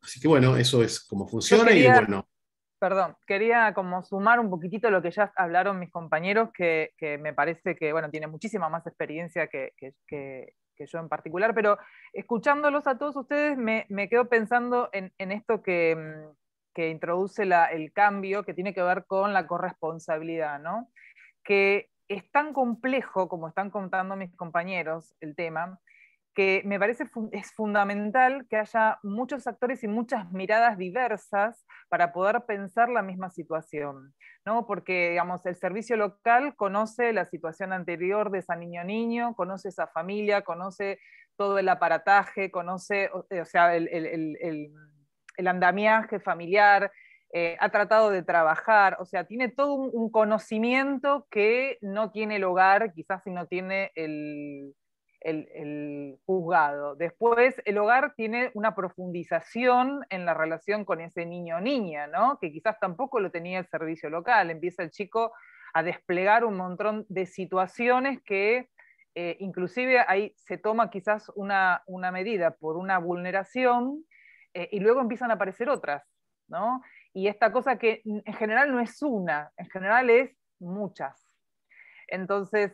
Así que bueno, eso es cómo funciona y bueno. Perdón, quería como sumar un poquitito lo que ya hablaron mis compañeros, que me parece que, bueno, tienen muchísima más experiencia que yo en particular, pero escuchándolos a todos ustedes me quedo pensando en esto que introduce el cambio, que tiene que ver con la corresponsabilidad, ¿no? Que es tan complejo, como están contando mis compañeros, el tema, que me parece es fundamental que haya muchos actores y muchas miradas diversas para poder pensar la misma situación, ¿no? Porque, digamos, el servicio local conoce la situación anterior de esa niño, conoce esa familia, conoce todo el aparataje, conoce, o sea, el andamiaje familiar, ha tratado de trabajar, o sea, tiene todo un conocimiento que no tiene el hogar, quizás si no tiene el juzgado. Después, el hogar tiene una profundización en la relación con ese niño o niña, ¿no? Que quizás tampoco lo tenía el servicio local. Empieza el chico a desplegar un montón de situaciones que inclusive ahí se toma quizás una medida por una vulneración y luego empiezan a aparecer otras, ¿no? Y esta cosa que en general no es una, en general es muchas. Entonces,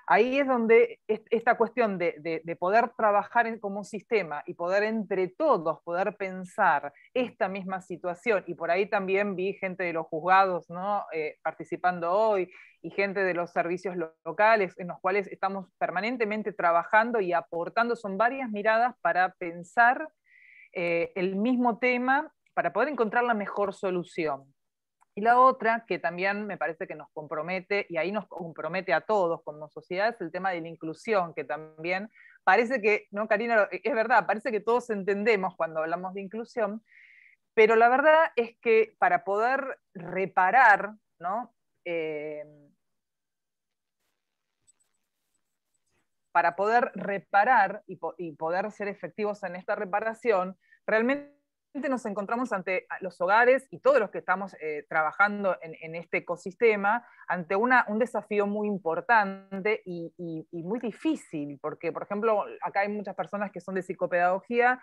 ahí es donde esta cuestión de poder trabajar como sistema y poder entre todos poder pensar esta misma situación, y por ahí también vi gente de los juzgados, ¿no? Participando hoy, y gente de los servicios locales en los cuales estamos permanentemente trabajando y aportando, son varias miradas para pensar el mismo tema, para poder encontrar la mejor solución. Y la otra, que también me parece que nos compromete, y ahí nos compromete a todos como sociedad, es el tema de la inclusión, que también parece que, ¿no, Karina? Es verdad, parece que todos entendemos cuando hablamos de inclusión, pero la verdad es que para poder reparar, ¿no? Para poder reparar y poder ser efectivos en esta reparación, realmente nos encontramos ante los hogares y todos los que estamos trabajando en este ecosistema ante un desafío muy importante y muy difícil, porque, por ejemplo, acá hay muchas personas que son de psicopedagogía,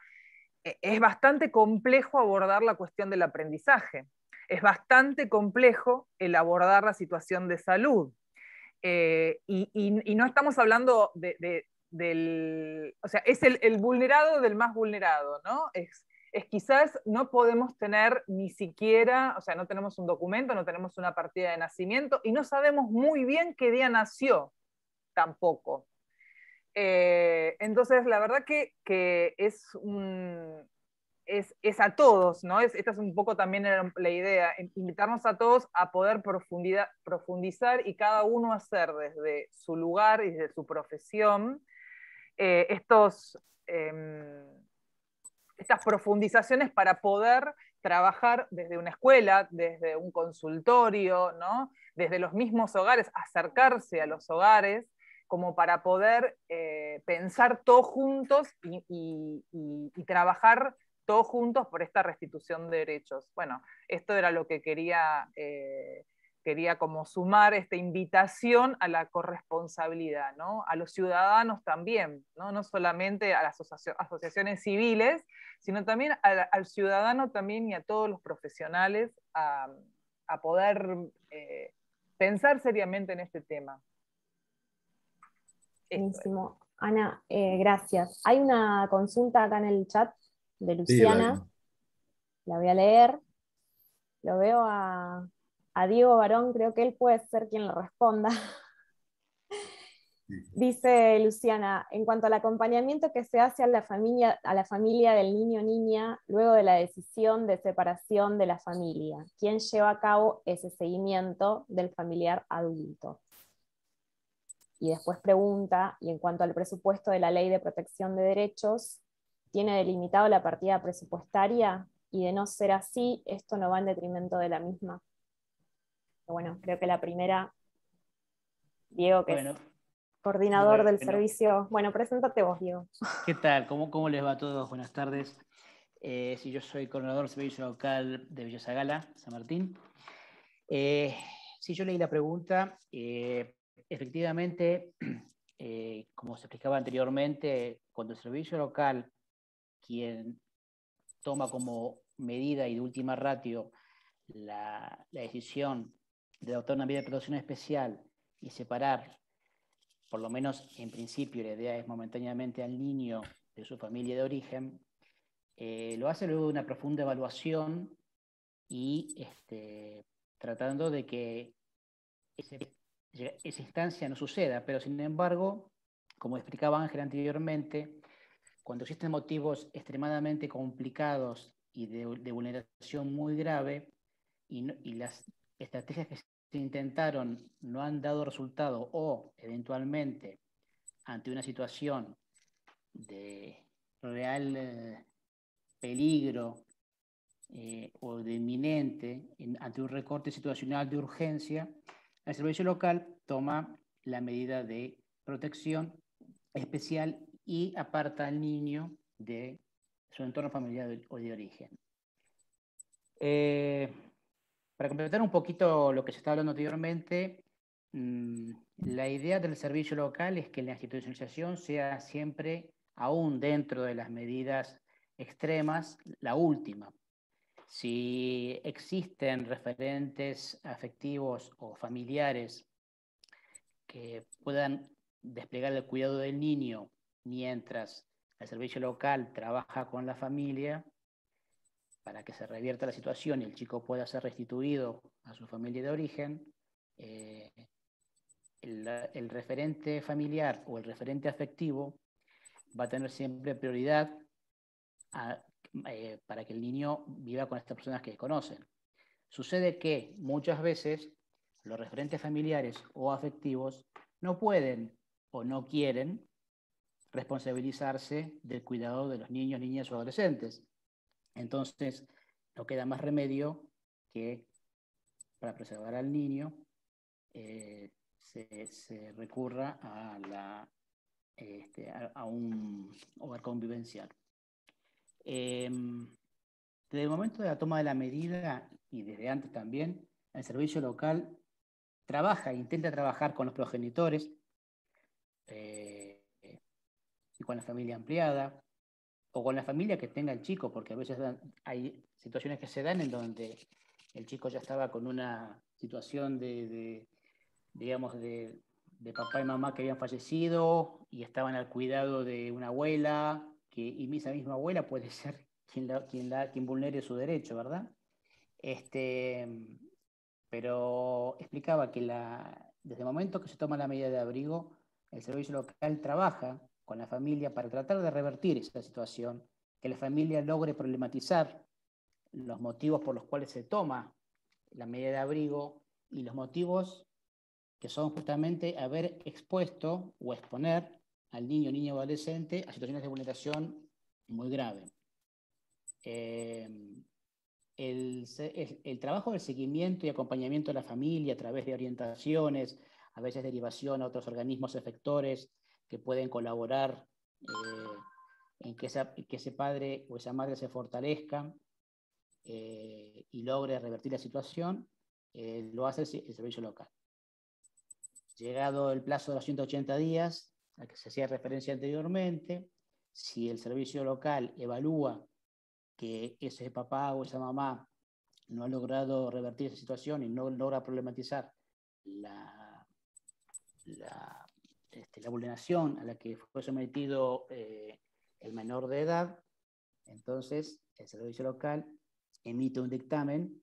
es bastante complejo abordar la cuestión del aprendizaje, es bastante complejo el abordar la situación de salud. Y no estamos hablando o sea, es el vulnerado del más vulnerado, ¿no? Es quizás no podemos tener ni siquiera, o sea, no tenemos un documento, no tenemos una partida de nacimiento y no sabemos muy bien qué día nació tampoco. Entonces, la verdad que es a todos, ¿no? Esta es un poco también la idea, invitarnos a todos a poder profundizar y cada uno hacer desde su lugar y desde su profesión estas profundizaciones para poder trabajar desde una escuela, desde un consultorio, ¿no? Desde los mismos hogares, acercarse a los hogares, como para poder pensar todos juntos y trabajar todos juntos por esta restitución de derechos. Bueno, esto era lo que quería como sumar esta invitación a la corresponsabilidad, ¿no? A los ciudadanos también, ¿no? No solamente a las asociaciones civiles, sino también al ciudadano también y a todos los profesionales a poder pensar seriamente en este tema. Buenísimo. Ana, gracias. Hay una consulta acá en el chat de Luciana. Sí, la voy a leer. Lo veo a Diego Barón, creo que él puede ser quien le responda. Dice Luciana, en cuanto al acompañamiento que se hace a la familia del niño o niña luego de la decisión de separación de la familia, ¿quién lleva a cabo ese seguimiento del familiar adulto? Y después pregunta, y en cuanto al presupuesto de la Ley de Protección de Derechos, ¿tiene delimitado la partida presupuestaria? Y de no ser así, esto no va en detrimento de la misma. Pero bueno, creo que la primera, Diego, que es coordinador del servicio. Bueno, preséntate vos, Diego. ¿Qué tal? ¿Cómo les va a todos? Buenas tardes. Sí, yo soy coordinador del servicio local de Villa Zagala, San Martín. Sí, yo leí la pregunta. Efectivamente, como se explicaba anteriormente, cuando el servicio local, quien toma como medida y de última ratio la decisión de adoptar una medida de protección especial y separar, por lo menos en principio, la idea es momentáneamente al niño de su familia de origen, lo hace luego de una profunda evaluación y tratando de que esa instancia no suceda, pero sin embargo, como explicaba Ángel anteriormente, cuando existen motivos extremadamente complicados y de vulneración muy grave y las estrategias que se intentaron no han dado resultado o eventualmente ante una situación de real peligro o de inminente, ante un recorte situacional de urgencia, el servicio local toma la medida de protección especial y aparta al niño de su entorno familiar o de origen. Para completar un poquito lo que se estaba hablando anteriormente, la idea del servicio local es que la institucionalización sea siempre, aún dentro de las medidas extremas, la última. Si existen referentes afectivos o familiares que puedan desplegar el cuidado del niño mientras el servicio local trabaja con la familia para que se revierta la situación y el chico pueda ser restituido a su familia de origen, el referente familiar o el referente afectivo va a tener siempre prioridad para que el niño viva con estas personas que conocen. Sucede que muchas veces los referentes familiares o afectivos no pueden o no quieren responsabilizarse del cuidado de los niños, niñas o adolescentes. Entonces, no queda más remedio que para preservar al niño se recurra a un hogar convivencial. Desde el momento de la toma de la medida y desde antes también, el servicio local intenta trabajar con los progenitores y con la familia ampliada o con la familia que tenga el chico, porque a veces hay situaciones que se dan en donde el chico ya estaba con una situación de digamos, de papá y mamá que habían fallecido y estaban al cuidado de una abuela, y esa misma abuela puede ser quien vulnere su derecho, ¿verdad? Pero explicaba que desde el momento que se toma la medida de abrigo, el servicio local trabaja con la familia para tratar de revertir esa situación, que la familia logre problematizar los motivos por los cuales se toma la medida de abrigo y los motivos que son justamente haber expuesto o exponer al niño o niña o adolescente a situaciones de vulneración muy grave. El trabajo del seguimiento y acompañamiento de la familia a través de orientaciones, a veces derivación a otros organismos efectores que pueden colaborar en que ese padre o esa madre se fortalezca y logre revertir la situación, lo hace el servicio local. Llegado el plazo de los 180 días, a que se hacía referencia anteriormente, si el servicio local evalúa que ese papá o esa mamá no ha logrado revertir esa situación y no logra problematizar la vulneración a la que fue sometido el menor de edad, entonces el servicio local emite un dictamen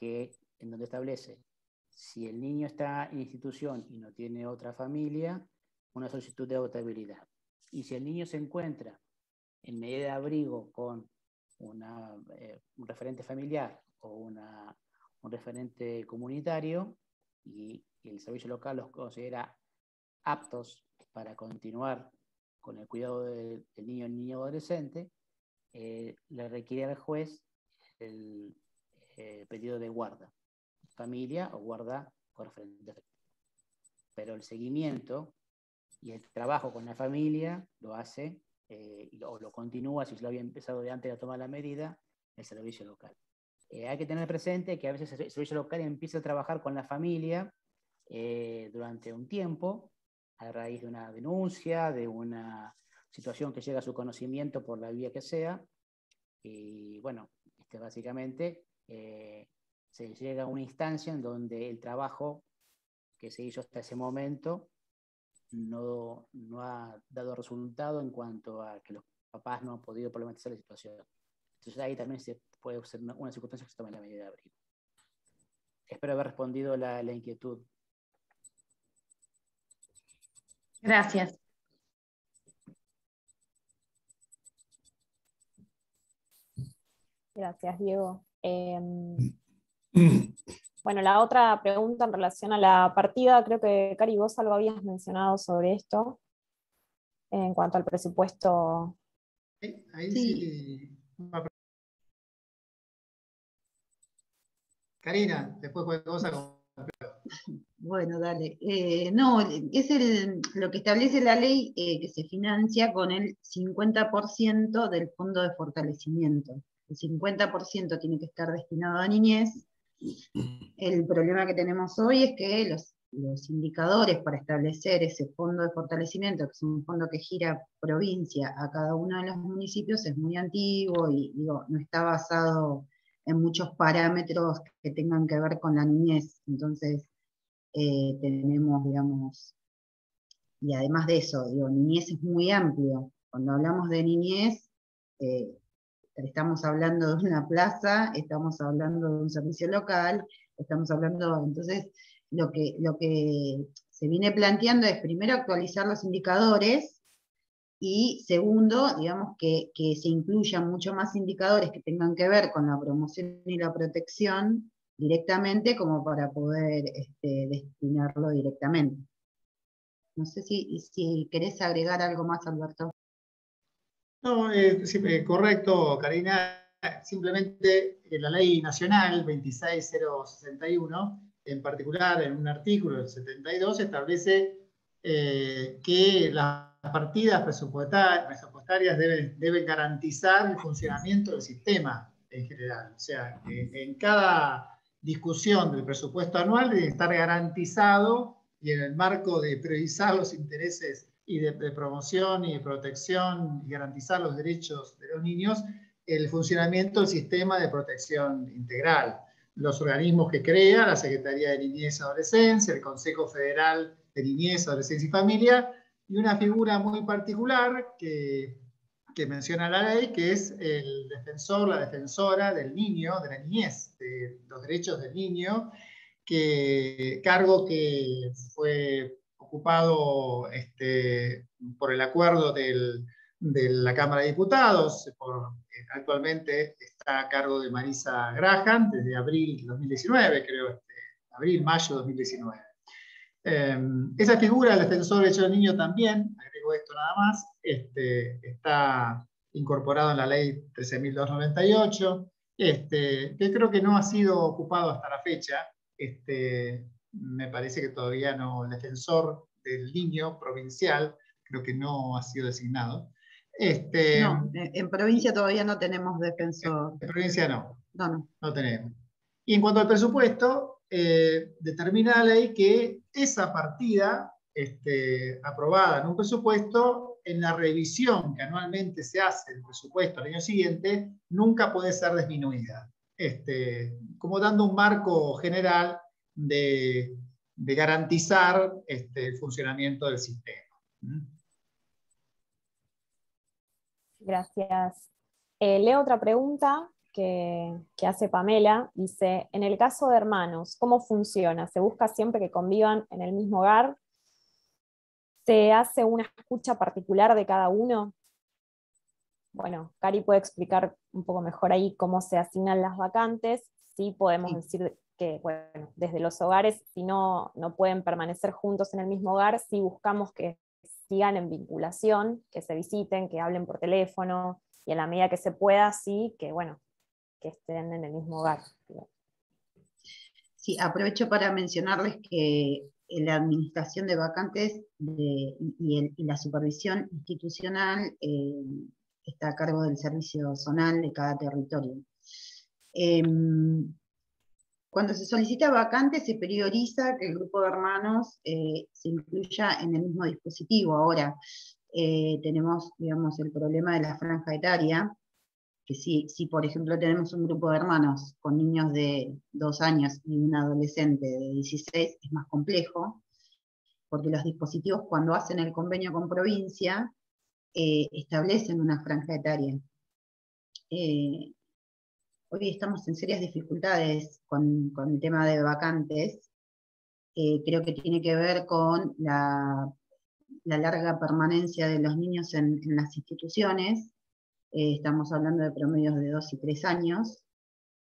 en donde establece si el niño está en institución y no tiene otra familia, una solicitud de adoptabilidad. Y si el niño se encuentra en medida de abrigo con un referente familiar o un referente comunitario y el servicio local los considera aptos para continuar con el cuidado del niño o adolescente, le requiere al juez el pedido de guarda, familia o guarda por referente. Pero el seguimiento y el trabajo con la familia lo hace o lo continúa, si lo había empezado de antes de tomar la medida, el servicio local. Hay que tener presente que a veces el servicio local empieza a trabajar con la familia durante un tiempo, a raíz de una denuncia, de una situación que llega a su conocimiento por la vía que sea, y bueno, básicamente se llega a una instancia en donde el trabajo que se hizo hasta ese momento no ha dado resultado en cuanto a que los papás no han podido problematizar la situación. Entonces ahí también se puede ser una circunstancia que se tome la medida de abrigo. Espero haber respondido la inquietud. Gracias. Gracias, Diego. Bueno, la otra pregunta en relación a la partida, creo que Cari, vos algo habías mencionado sobre esto, en cuanto al presupuesto. Ahí sí. Karina, después cualquier cosa. Bueno, dale. No, es lo que establece la ley que se financia con el 50% del fondo de fortalecimiento. El 50% tiene que estar destinado a niñez. El problema que tenemos hoy es que los indicadores para establecer ese fondo de fortalecimiento, que es un fondo que gira provincia a cada uno de los municipios, es muy antiguo y no está basado en muchos parámetros que tengan que ver con la niñez. Entonces, tenemos, digamos, y además de eso, niñez es muy amplio. Cuando hablamos de niñez, estamos hablando de una plaza, estamos hablando de un servicio local, estamos hablando, entonces, lo que se viene planteando es primero actualizar los indicadores y segundo, digamos, que se incluyan mucho más indicadores que tengan que ver con la promoción y la protección directamente como para poder destinarlo directamente. No sé si querés agregar algo más, Alberto. No, correcto, Karina. Simplemente la ley nacional 26061, en particular en un artículo del 72, establece que las partidas presupuestarias deben garantizar el funcionamiento del sistema en general. O sea, en cada discusión del presupuesto anual debe estar garantizado, y en el marco de priorizar los intereses y de promoción y de protección y garantizar los derechos de los niños, el funcionamiento del sistema de protección integral. los organismos que crea la Secretaría de Niñez y Adolescencia, el Consejo Federal de Niñez, Adolescencia y Familia, y una figura muy particular que menciona la ley, que es el defensor, la defensora del niño, de la niñez, de los derechos del niño, cargo que fue ocupado por el acuerdo de la Cámara de Diputados. Actualmente está a cargo de Marisa Graham desde abril de 2019, creo, abril-mayo de 2019. Esa figura del defensor de derechos del niño también, agrego esto nada más, está incorporado en la ley 13.298, que creo que no ha sido ocupado hasta la fecha. Me parece que todavía no, el defensor del niño provincial creo que no ha sido designado. No, en provincia todavía no tenemos defensor. En provincia no. No tenemos. Y en cuanto al presupuesto, determina la ley que esa partida aprobada en un presupuesto, en la revisión que anualmente se hace del presupuesto al año siguiente, nunca puede ser disminuida. Como dando un marco general de garantizar el funcionamiento del sistema. Gracias. Leo otra pregunta que hace Pamela. Dice, en el caso de hermanos, ¿cómo funciona? ¿Se busca siempre que convivan en el mismo hogar? ¿Se hace una escucha particular de cada uno? Bueno, Cari puede explicar un poco mejor ahí cómo se asignan las vacantes. Sí podemos decir que, bueno, desde los hogares, si no pueden permanecer juntos en el mismo hogar, sí buscamos que sigan en vinculación, que se visiten, que hablen por teléfono, y en la medida que se pueda, sí, que bueno, que estén en el mismo hogar. Sí, aprovecho para mencionarles que la administración de vacantes y la supervisión institucional está a cargo del servicio zonal de cada territorio. Cuando se solicita vacante, se prioriza que el grupo de hermanos se incluya en el mismo dispositivo. Ahora, tenemos, digamos, el problema de la franja etaria, que si por ejemplo tenemos un grupo de hermanos con niños de 2 años y un adolescente de 16, es más complejo, porque los dispositivos cuando hacen el convenio con provincia, establecen una franja etaria. Hoy estamos en serias dificultades con el tema de vacantes. Creo que tiene que ver con la larga permanencia de los niños en las instituciones. Estamos hablando de promedios de 2 y 3 años,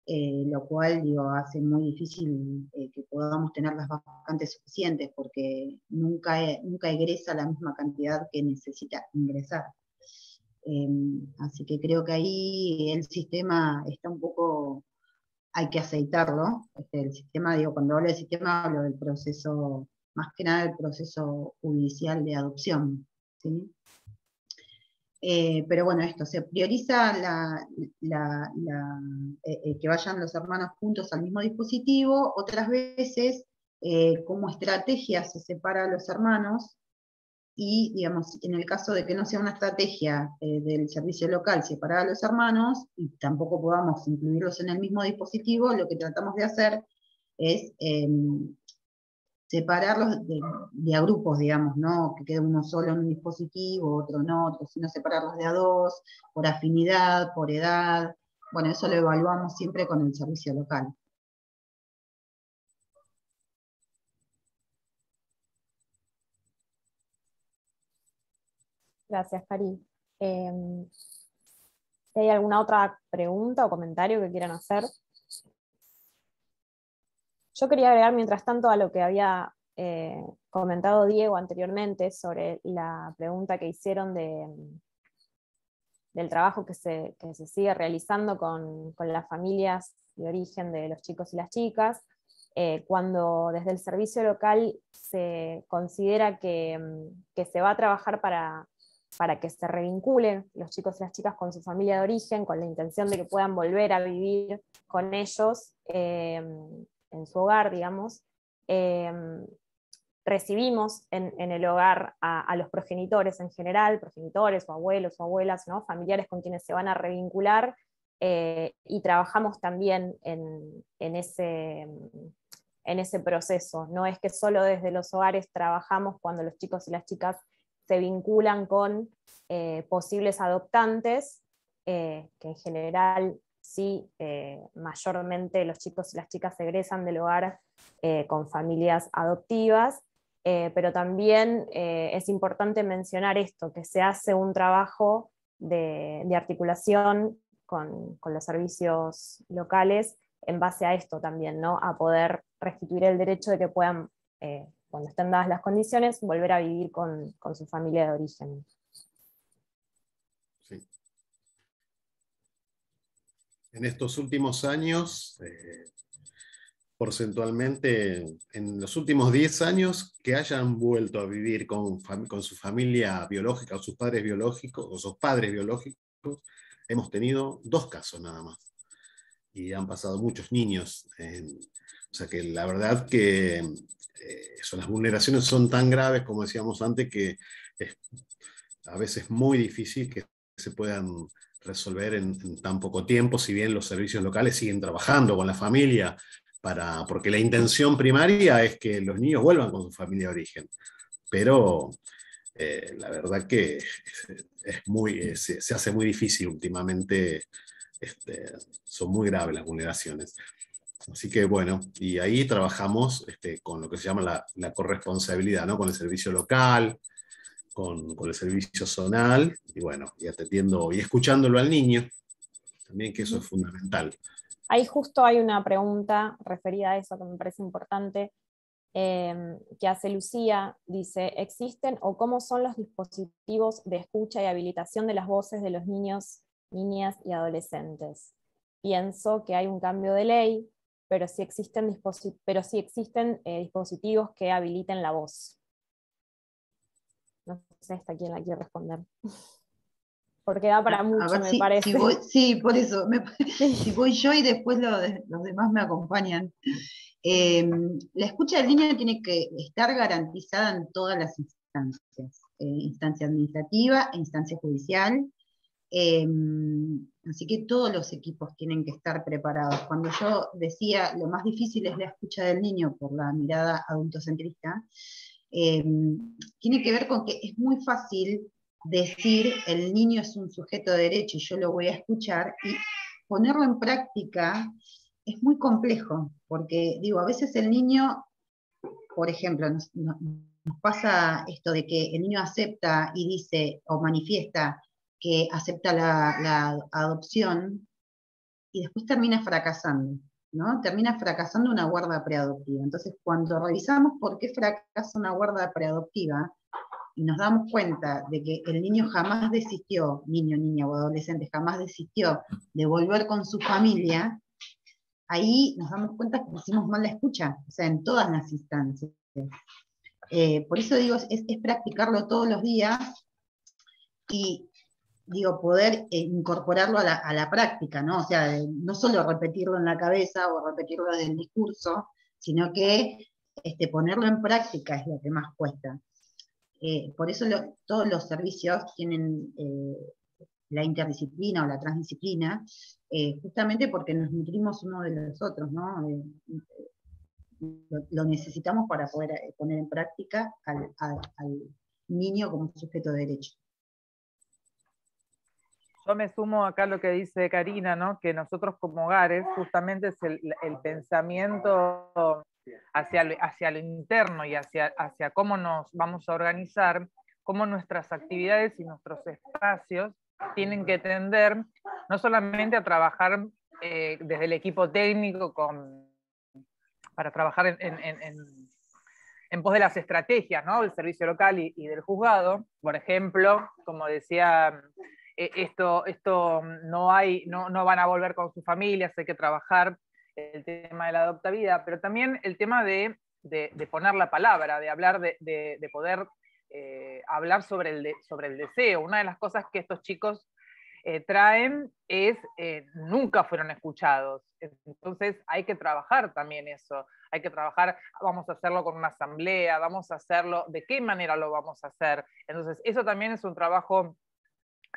lo cual hace muy difícil que podamos tener las vacantes suficientes, porque nunca egresa la misma cantidad que necesita ingresar. Así que creo que ahí el sistema está un poco, hay que aceitarlo. El sistema, cuando hablo del sistema, hablo del proceso, más que nada del proceso judicial de adopción, ¿sí? Pero bueno, esto, se prioriza que vayan los hermanos juntos al mismo dispositivo. Otras veces, como estrategia, se separa a los hermanos, y, digamos, en el caso de que no sea una estrategia del servicio local separar a los hermanos, y tampoco podamos incluirlos en el mismo dispositivo, lo que tratamos de hacer es separarlos de a grupos, digamos, no que quede uno solo en un dispositivo, otro en otro, sino separarlos de a 2, por afinidad, por edad. Bueno, eso lo evaluamos siempre con el servicio local. Gracias, Cari. Si hay alguna otra pregunta o comentario que quieran hacer. Yo quería agregar, mientras tanto, a lo que había comentado Diego anteriormente sobre la pregunta que hicieron del trabajo que se sigue realizando con las familias de origen de los chicos y las chicas. Cuando desde el servicio local se considera que se va a trabajar para que se revinculen los chicos y las chicas con su familia de origen, con la intención de que puedan volver a vivir con ellos en su hogar, digamos, recibimos en el hogar a los progenitores en general, progenitores o abuelos o abuelas, ¿no? Familiares con quienes se van a revincular, y trabajamos también en ese proceso. No es que solo desde los hogares trabajamos cuando los chicos y las chicas se vinculan con posibles adoptantes, que en general sí, mayormente los chicos y las chicas egresan del hogar con familias adoptivas, pero también es importante mencionar esto, que se hace un trabajo de articulación con los servicios locales en base a esto también, ¿no? A poder restituir el derecho de que puedan, cuando estén dadas las condiciones, volver a vivir con su familia de origen. Sí. En estos últimos años, porcentualmente, en los últimos 10 años, que hayan vuelto a vivir con su familia biológica o sus padres biológicos, hemos tenido 2 casos nada más. Y han pasado muchos niños. O sea que la verdad que las vulneraciones son tan graves, como decíamos antes, que es a veces muy difícil que se puedan resolver en tan poco tiempo, si bien los servicios locales siguen trabajando con la familia, porque la intención primaria es que los niños vuelvan con su familia de origen. Pero la verdad que se hace muy difícil últimamente. Son muy graves las vulneraciones. Así que bueno, y ahí trabajamos con lo que se llama la corresponsabilidad, ¿no? Con el servicio local, con el servicio zonal, y bueno, y atendiendo y escuchándolo al niño, también, que eso es fundamental. Ahí justo hay una pregunta referida a eso que me parece importante, que hace Lucía. Dice: ¿existen o cómo son los dispositivos de escucha y habilitación de las voces de los niños, niñas y adolescentes? Pienso que hay un cambio de ley, pero sí existen dispositivos que habiliten la voz. No sé hasta quién la quiere responder. Porque da para mucho, me parece. Sí, por eso. Si voy yo y después los demás me acompañan. La escucha del niño tiene que estar garantizada en todas las instancias. Instancia administrativa, instancia judicial. Así que todos los equipos tienen que estar preparados. Cuando yo decía lo más difícil es la escucha del niño por la mirada adultocentrista, tiene que ver con que es muy fácil decir el niño es un sujeto de derecho y yo lo voy a escuchar, y ponerlo en práctica es muy complejo, porque digo, a veces el niño, por ejemplo, nos pasa esto de que el niño acepta y dice o manifiesta que acepta la adopción y después termina fracasando, ¿no? Termina fracasando una guarda preadoptiva. Entonces, cuando revisamos por qué fracasa una guarda preadoptiva y nos damos cuenta de que el niño jamás desistió, niño, niña o adolescente, jamás desistió de volver con su familia, ahí nos damos cuenta que hicimos mal la escucha, o sea, en todas las instancias. Por eso digo, es practicarlo todos los días y digo, poder incorporarlo a la práctica, ¿no? O sea, no solo repetirlo en la cabeza o repetirlo en el discurso, sino que ponerlo en práctica es lo que más cuesta. Por eso todos los servicios tienen la interdisciplina o la transdisciplina, justamente porque nos nutrimos uno de los otros, ¿no? Lo necesitamos para poder poner en práctica al niño como sujeto de derecho. Yo me sumo acá a lo que dice Karina, ¿no? Que nosotros como hogares justamente es el pensamiento hacia lo interno y hacia cómo nos vamos a organizar, cómo nuestras actividades y nuestros espacios tienen que tender no solamente a trabajar desde el equipo técnico para trabajar en pos de las estrategias, ¿no? Del servicio local y del juzgado. Por ejemplo, como decía, esto no van a volver con sus familias, hay que trabajar el tema de la adoptabilidad, pero también el tema de poner la palabra, de hablar, de poder hablar sobre el deseo. Una de las cosas que estos chicos traen es nunca fueron escuchados. Entonces hay que trabajar también eso. Hay que trabajar, vamos a hacerlo con una asamblea, vamos a hacerlo, ¿de qué manera lo vamos a hacer? Entonces eso también es un trabajo,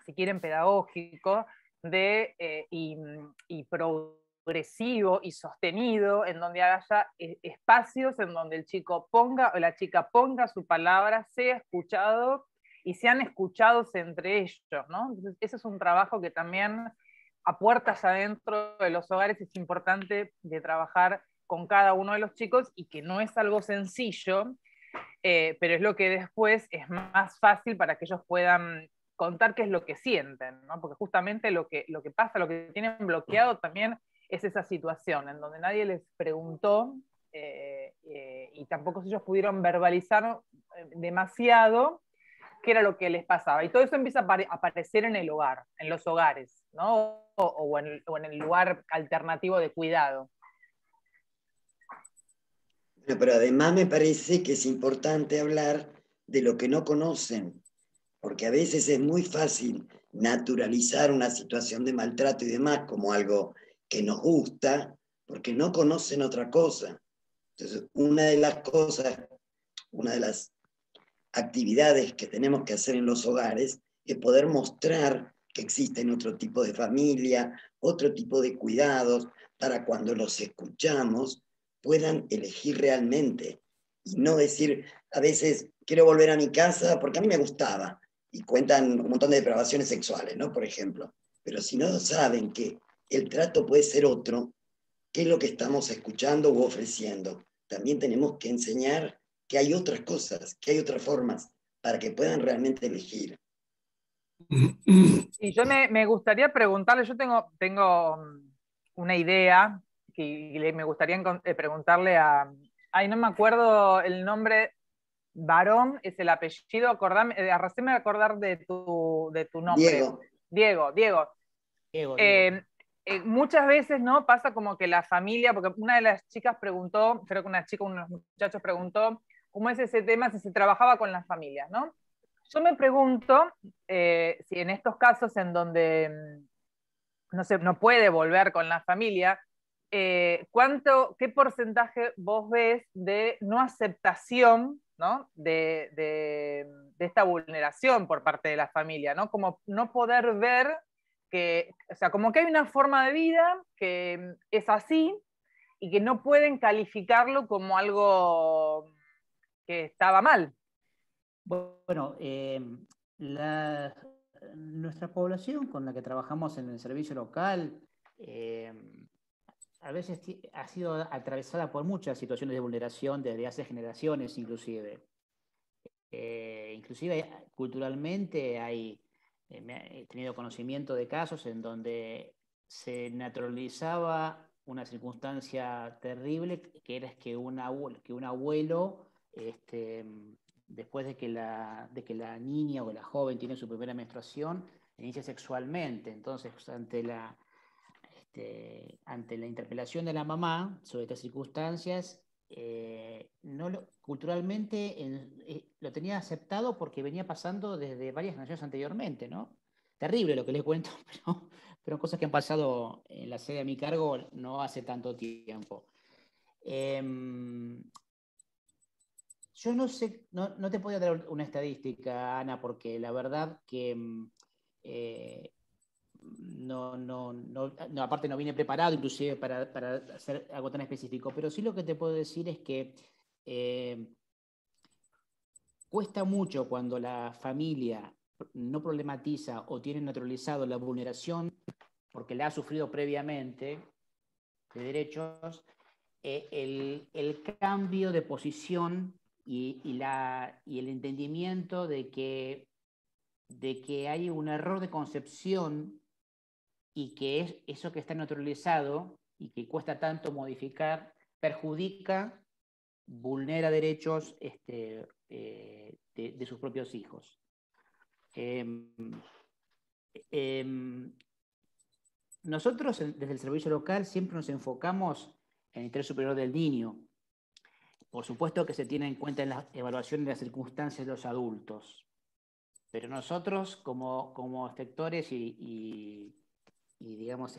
si quieren, pedagógico, y progresivo y sostenido, en donde haya espacios en donde el chico ponga o la chica ponga su palabra, sea escuchado y sean escuchados entre ellos, ¿no? Entonces, ese es un trabajo que también a puertas adentro de los hogares es importante de trabajar con cada uno de los chicos y que no es algo sencillo, pero es lo que después es más fácil para que ellos puedan contar qué es lo que sienten, ¿no? Porque justamente lo que pasa, lo que tienen bloqueado también es esa situación en donde nadie les preguntó y tampoco ellos pudieron verbalizar demasiado qué era lo que les pasaba. Y todo eso empieza a aparecer en el hogar, en los hogares, ¿no? O en el lugar alternativo de cuidado. Pero además me parece que es importante hablar de lo que no conocen, porque a veces es muy fácil naturalizar una situación de maltrato y demás como algo que nos gusta, porque no conocen otra cosa. Entonces, una de las actividades que tenemos que hacer en los hogares es poder mostrar que existen otro tipo de familia, otro tipo de cuidados, para cuando los escuchamos puedan elegir realmente y no decir, a veces quiero volver a mi casa porque a mí me gustaba, y cuentan un montón de depravaciones sexuales, ¿no? Por ejemplo. Pero si no saben que el trato puede ser otro, ¿qué es lo que estamos escuchando u ofreciendo? También tenemos que enseñar que hay otras cosas, que hay otras formas para que puedan realmente elegir. Y yo me gustaría preguntarle, yo tengo una idea que me gustaría preguntarle a, ay, no me acuerdo el nombre, Varón es el apellido, haceme acordar de tu nombre. Diego. Diego. Diego. Muchas veces, ¿no? Pasa como que la familia, porque una de las chicas preguntó, creo que una chica, uno de los muchachos preguntó, ¿cómo es ese tema si se trabajaba con las familias, ¿no? Yo me pregunto si en estos casos en donde no puede volver con la familia, ¿qué porcentaje vos ves de no aceptación, ¿no? de esta vulneración por parte de la familia, ¿no? Como no poder ver que, o sea, como que hay una forma de vida que es así y que no pueden calificarlo como algo que estaba mal. Bueno, nuestra población con la que trabajamos en el servicio local a veces ha sido atravesada por muchas situaciones de vulneración desde hace generaciones inclusive. Inclusive culturalmente he tenido conocimiento de casos en donde se naturalizaba una circunstancia terrible, que era que un abuelo después de que la niña o la joven tiene su primera menstruación, inicia sexualmente. Entonces, ante la interpelación de la mamá sobre estas circunstancias, culturalmente lo tenía aceptado porque venía pasando desde varias generaciones anteriormente, ¿no? Terrible lo que les cuento, pero cosas que han pasado en la sede a mi cargo no hace tanto tiempo. Yo no sé, no te puedo dar una estadística, Ana, porque la verdad que aparte no vine preparado inclusive para hacer algo tan específico, pero sí lo que te puedo decir es que cuesta mucho cuando la familia no problematiza o tiene naturalizado la vulneración porque la ha sufrido previamente de derechos, el cambio de posición y el entendimiento de que hay un error de concepción y que es eso que está naturalizado y que cuesta tanto modificar, perjudica, vulnera derechos de sus propios hijos. Nosotros desde el servicio local siempre nos enfocamos en el interés superior del niño. Por supuesto que se tiene en cuenta en la evaluación de las circunstancias de los adultos, pero nosotros como efectores y digamos,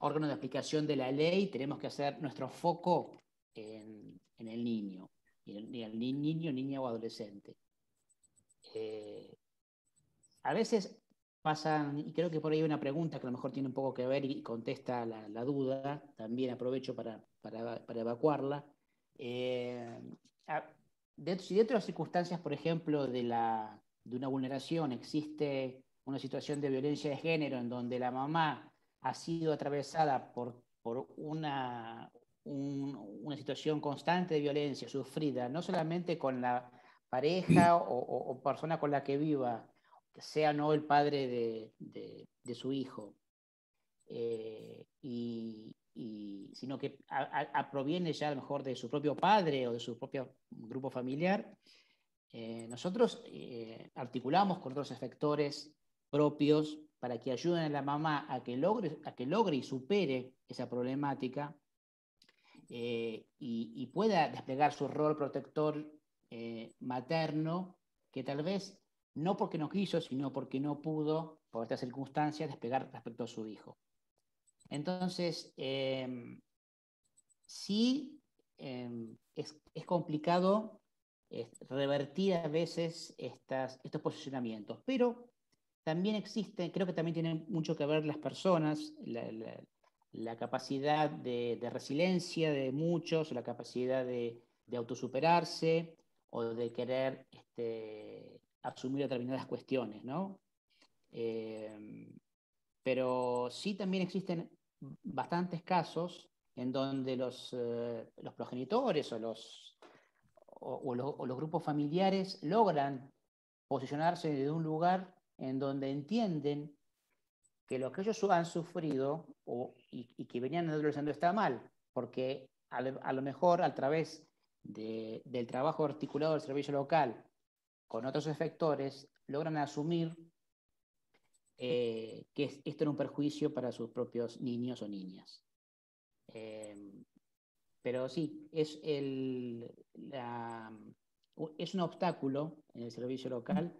órganos de aplicación de la ley, tenemos que hacer nuestro foco en el niño, y el niño, niña o adolescente. A veces pasan, y creo que por ahí hay una pregunta que a lo mejor tiene un poco que ver y contesta la duda, también aprovecho para evacuarla. Si dentro de las circunstancias, por ejemplo, de una vulneración existe una situación de violencia de género en donde la mamá ha sido atravesada por una situación constante de violencia sufrida, no solamente con la pareja o persona con la que viva, sea no el padre de su hijo, sino que proviene ya a lo mejor de su propio padre o de su propio grupo familiar, nosotros articulamos con otros efectores propios para que ayuden a la mamá a que logre y supere esa problemática y pueda desplegar su rol protector materno, que tal vez no porque no quiso, sino porque no pudo, por estas circunstancias, desplegar respecto a su hijo. Entonces, sí es complicado revertir a veces estos posicionamientos, pero también existe, creo que también tienen mucho que ver las personas, la capacidad de resiliencia de muchos, la capacidad de autosuperarse o de querer asumir determinadas cuestiones, ¿no? Pero sí también existen bastantes casos en donde los progenitores o los grupos familiares logran posicionarse desde un lugar en donde entienden que lo que ellos han sufrido y que venían adoleciendo está mal, porque a lo mejor a través del trabajo articulado del servicio local con otros efectores logran asumir que esto era un perjuicio para sus propios niños o niñas. Pero sí, es un obstáculo en el servicio local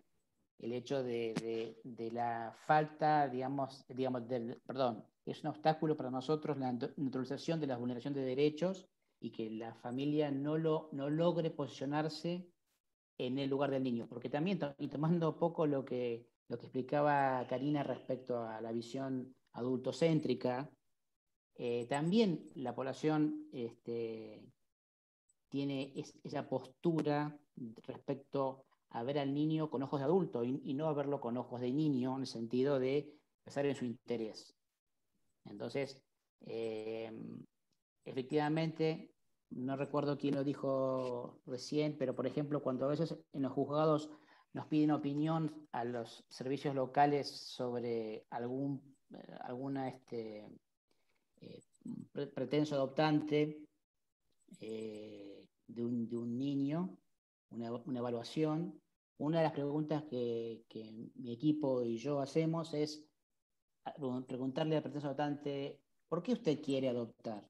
el hecho de la falta, es un obstáculo para nosotros la neutralización de la vulneración de derechos y que la familia no logre posicionarse en el lugar del niño. Porque también, y tomando poco lo que explicaba Karina respecto a la visión adultocéntrica, también la población tiene esa postura respecto a ver al niño con ojos de adulto y no a verlo con ojos de niño en el sentido de pensar en su interés. Entonces, efectivamente, no recuerdo quién lo dijo recién, pero por ejemplo, cuando a veces en los juzgados nos piden opinión a los servicios locales sobre alguna pretenso adoptante de un niño, una evaluación, una de las preguntas que mi equipo y yo hacemos es preguntarle al pretenso adoptante, ¿por qué usted quiere adoptar?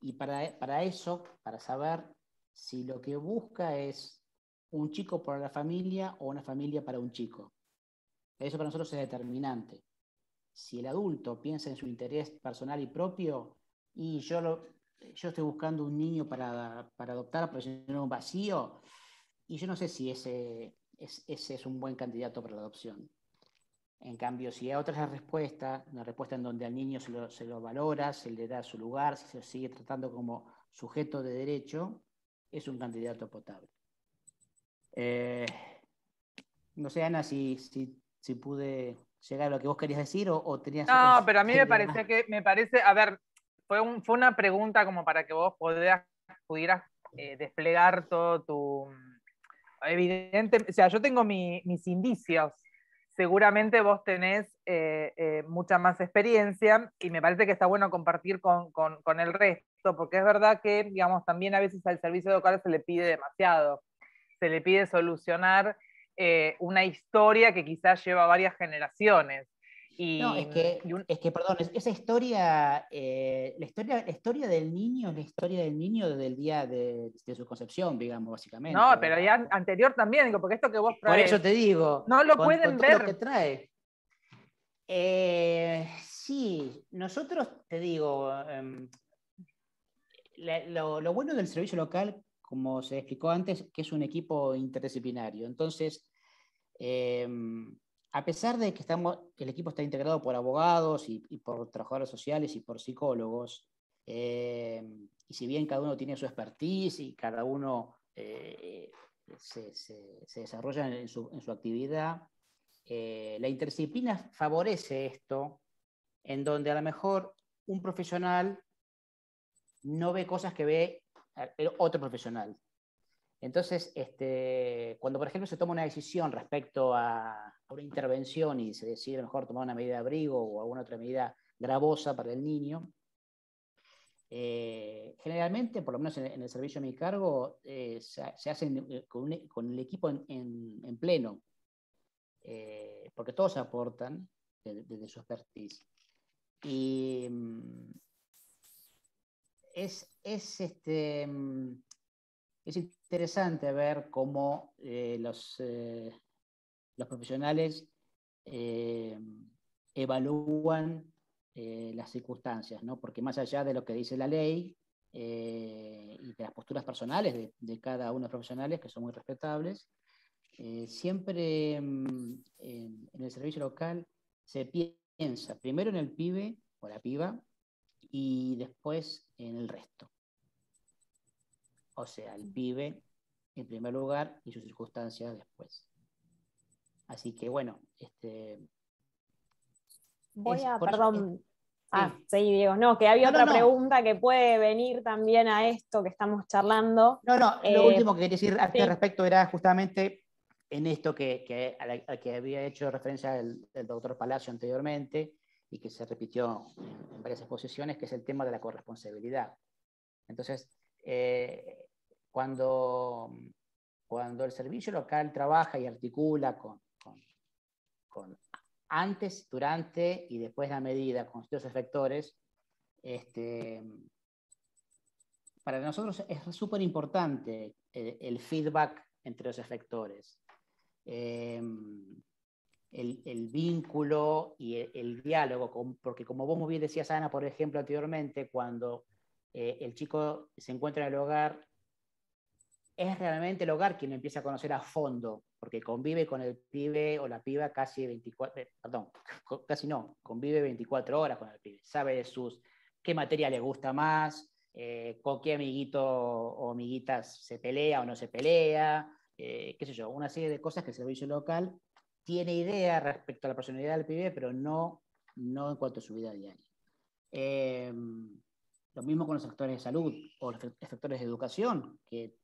Y para eso, para saber si lo que busca es un chico para la familia o una familia para un chico. Eso para nosotros es determinante. Si el adulto piensa en su interés personal y propio, y yo estoy buscando un niño para adoptar, para llenar un vacío, y yo no sé si ese es un buen candidato para la adopción. En cambio, si hay otra respuesta, una respuesta en donde al niño se lo valora, se le da su lugar, se lo sigue tratando como sujeto de derecho, es un candidato potable. No sé, Ana, si pude llegar a lo que vos querías decir o tenías... No, pero a mí me parece, a ver, fue una pregunta como para que vos pudieras desplegar todo tu... Evidente, o sea, yo tengo mis indicios. Seguramente vos tenés mucha más experiencia y me parece que está bueno compartir con el resto, porque es verdad que, digamos, también a veces al servicio local se le pide demasiado. Se le pide solucionar una historia que quizás lleva varias generaciones. No, es que, perdón, esa historia, la historia del niño es la historia del niño desde el día de su concepción, digamos, básicamente. No, pero ya anterior también, digo, porque esto que vos traes... Por eso te digo, no lo pueden con todo ver. lo que trae. Sí, nosotros, te digo, lo bueno del servicio local, como se explicó antes, que es un equipo interdisciplinario. Entonces, a pesar de que el equipo está integrado por abogados y por trabajadores sociales y por psicólogos, y si bien cada uno tiene su expertise y cada uno se desarrolla en su actividad, la interdisciplina favorece esto, en donde a lo mejor un profesional no ve cosas que ve otro profesional. Entonces, cuando por ejemplo se toma una decisión respecto a una intervención y se decide mejor tomar una medida de abrigo o alguna otra medida gravosa para el niño, generalmente, por lo menos en el servicio a mi cargo, se hacen con el equipo en pleno, porque todos aportan desde su expertise. Y es interesante ver cómo los profesionales evalúan las circunstancias, ¿no? Porque más allá de lo que dice la ley y de las posturas personales de cada uno de los profesionales, que son muy respetables, siempre en el servicio local se piensa primero en el pibe o la piba y después en el resto. O sea, el pibe en primer lugar y sus circunstancias después. Así que bueno, perdón. Sí. Sí, Diego, no, que había otra pregunta que puede venir también a esto que estamos charlando. Lo último que quería decir al sí. respecto era justamente en esto a que había hecho referencia el doctor Palacio anteriormente y que se repitió en varias exposiciones, que es el tema de la corresponsabilidad. Entonces, cuando el servicio local trabaja y articula con antes, durante y después la medida con los efectores, para nosotros es súper importante el feedback entre los efectores. El vínculo y el diálogo, porque como vos muy bien decías, Ana, por ejemplo, anteriormente, cuando el chico se encuentra en el hogar, es realmente el hogar quien empieza a conocer a fondo, porque convive con el pibe o la piba convive 24 horas con el pibe, sabe de qué materia le gusta más, con qué amiguito o amiguitas se pelea o no se pelea, qué sé yo, una serie de cosas que el servicio local tiene idea respecto a la personalidad del pibe, pero no en cuanto a su vida diaria. Lo mismo con los sectores de salud o los sectores de educación, que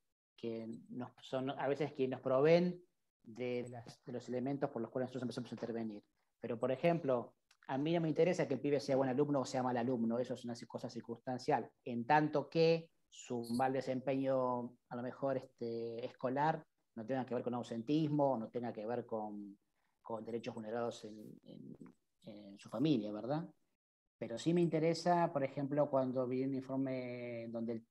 son a veces quienes nos proveen de los elementos por los cuales nosotros empezamos a intervenir. Pero, por ejemplo, a mí no me interesa que el pibe sea buen alumno o sea mal alumno, eso es una cosa circunstancial, en tanto que su mal desempeño, a lo mejor escolar, no tenga que ver con ausentismo, no tenga que ver con derechos vulnerados en su familia, ¿verdad? Pero sí me interesa, por ejemplo, cuando vi un informe donde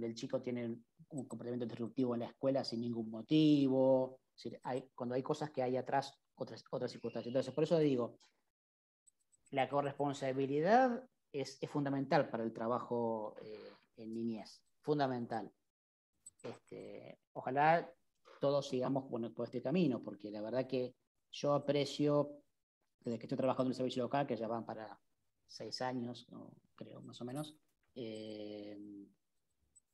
el chico tiene un comportamiento disruptivo en la escuela sin ningún motivo, es decir, cuando hay cosas que hay atrás, otras circunstancias. Entonces, por eso digo, la corresponsabilidad es fundamental para el trabajo en niñez, fundamental. Ojalá todos sigamos por este camino, porque la verdad que yo aprecio, desde que estoy trabajando en el servicio local, que ya van para 6 años, creo, más o menos,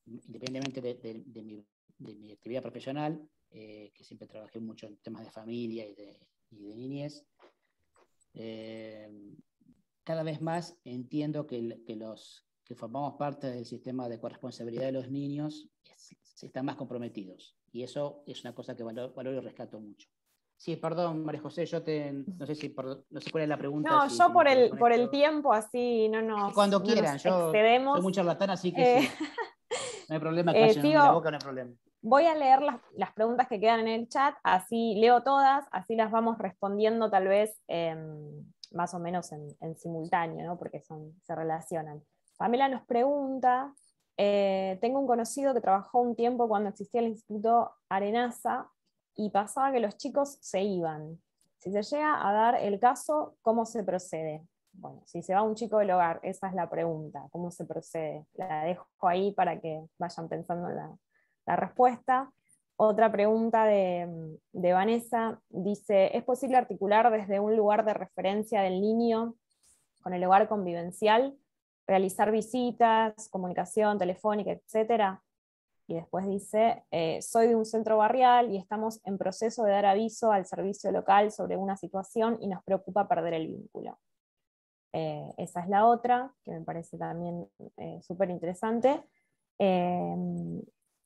independientemente de mi actividad profesional, que siempre trabajé mucho en temas de familia y de niñez, cada vez más entiendo que los que formamos parte del sistema de corresponsabilidad de los niños están más comprometidos. Y eso es una cosa que valoro y rescato mucho. Sí, perdón, María José, no sé cuál es la pregunta. No, yo por el tiempo, así no nos cuando quieran, yo excedemos. soy muy charlatán, así que sí. No hay problema, que la boca no hay problema. Voy a leer las preguntas que quedan en el chat, así leo todas, así las vamos respondiendo tal vez más o menos en simultáneo, ¿no? Porque se relacionan. Pamela nos pregunta, tengo un conocido que trabajó un tiempo cuando existía el Instituto Arenaza y pasaba que los chicos se iban. Si se llega a dar el caso, ¿cómo se procede? Bueno, si se va un chico del hogar, esa es la pregunta, ¿cómo se procede? La dejo ahí para que vayan pensando en la respuesta. Otra pregunta de Vanessa dice, ¿es posible articular desde un lugar de referencia del niño con el hogar convivencial, realizar visitas, comunicación telefónica, etcétera? Y después dice, soy de un centro barrial y estamos en proceso de dar aviso al servicio local sobre una situación y nos preocupa perder el vínculo. Esa es la otra, que me parece también súper interesante.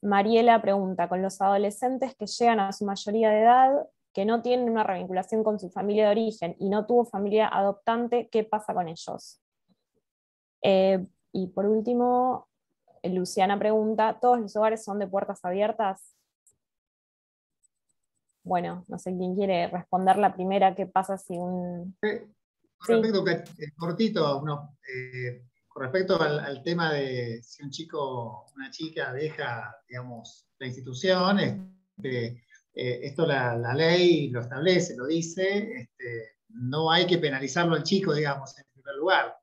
Mariela pregunta, con los adolescentes que llegan a su mayoría de edad, que no tienen una revinculación con su familia de origen y no tuvo familia adoptante, ¿qué pasa con ellos? Y por último, Luciana pregunta, ¿todos los hogares son de puertas abiertas? Bueno, no sé quién quiere responder la primera, ¿qué pasa si un... Con respecto, cortito, con respecto al tema de si un chico o una chica deja, digamos, la institución, esto la ley lo establece, lo dice, no hay que penalizarlo al chico, digamos, en primer lugar,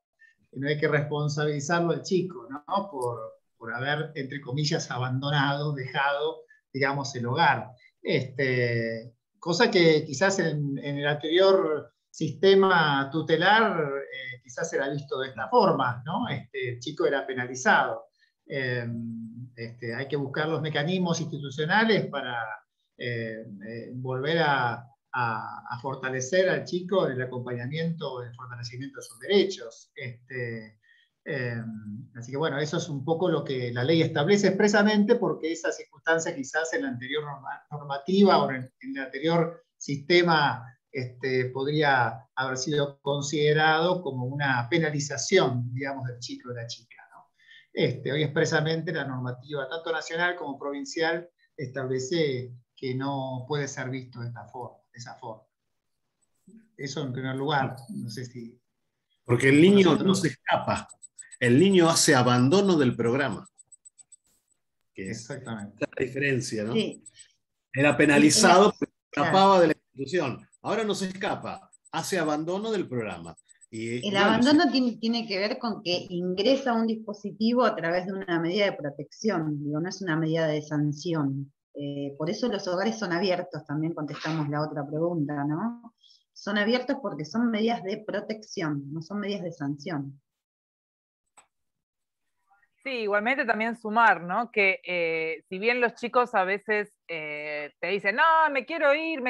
no hay que responsabilizarlo al chico, ¿no? Por haber, entre comillas, abandonado, dejado, digamos, el hogar. Cosa que quizás en el anterior sistema tutelar quizás era visto de esta forma, ¿no? El chico era penalizado. Hay que buscar los mecanismos institucionales para volver a fortalecer al chico en el acompañamiento, el fortalecimiento de sus derechos. Así que bueno, eso es un poco lo que la ley establece expresamente, porque esa circunstancia quizás en la anterior normativa o en el anterior sistema podría haber sido considerado como una penalización, digamos, del chico o de la chica, ¿no? Hoy expresamente la normativa, tanto nacional como provincial, establece que no puede ser visto de esa forma. Eso en primer lugar, no sé si... Porque el niño no se escapa, el niño hace abandono del programa. Que exactamente. Es la diferencia, ¿no? Sí. Era penalizado porque escapaba de la institución. Ahora no se escapa, hace abandono del programa. Y, El bueno, abandono tiene que ver con que ingresa un dispositivo a través de una medida de protección, digo, no es una medida de sanción. Por eso los hogares son abiertos, también contestamos la otra pregunta, ¿no? Son abiertos porque son medidas de protección, no son medidas de sanción. Sí, igualmente también sumar, ¿no? Que si bien los chicos a veces te dicen, no, me quiero ir,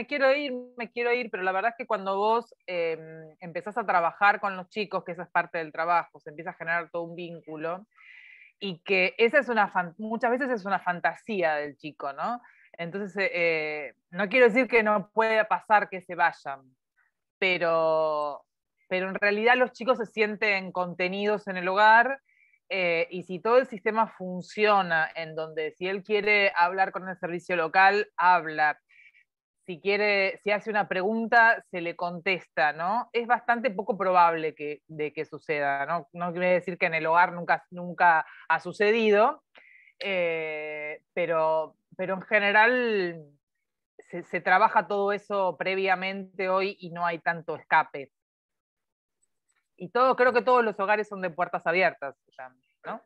pero la verdad es que cuando vos empezás a trabajar con los chicos, que esa es parte del trabajo, se empieza a generar todo un vínculo, y que esa es muchas veces es una fantasía del chico, ¿no? Entonces, no quiero decir que no pueda pasar que se vayan, pero en realidad los chicos se sienten contenidos en el hogar. Y si todo el sistema funciona, en donde si él quiere hablar con el servicio local, habla. Si hace una pregunta, se le contesta, ¿no? Es bastante poco probable de que suceda, ¿no? No quiere decir que en el hogar nunca ha sucedido, pero en general se trabaja todo eso previamente hoy y no hay tanto escape. Y creo que todos los hogares son de puertas abiertas, ¿no?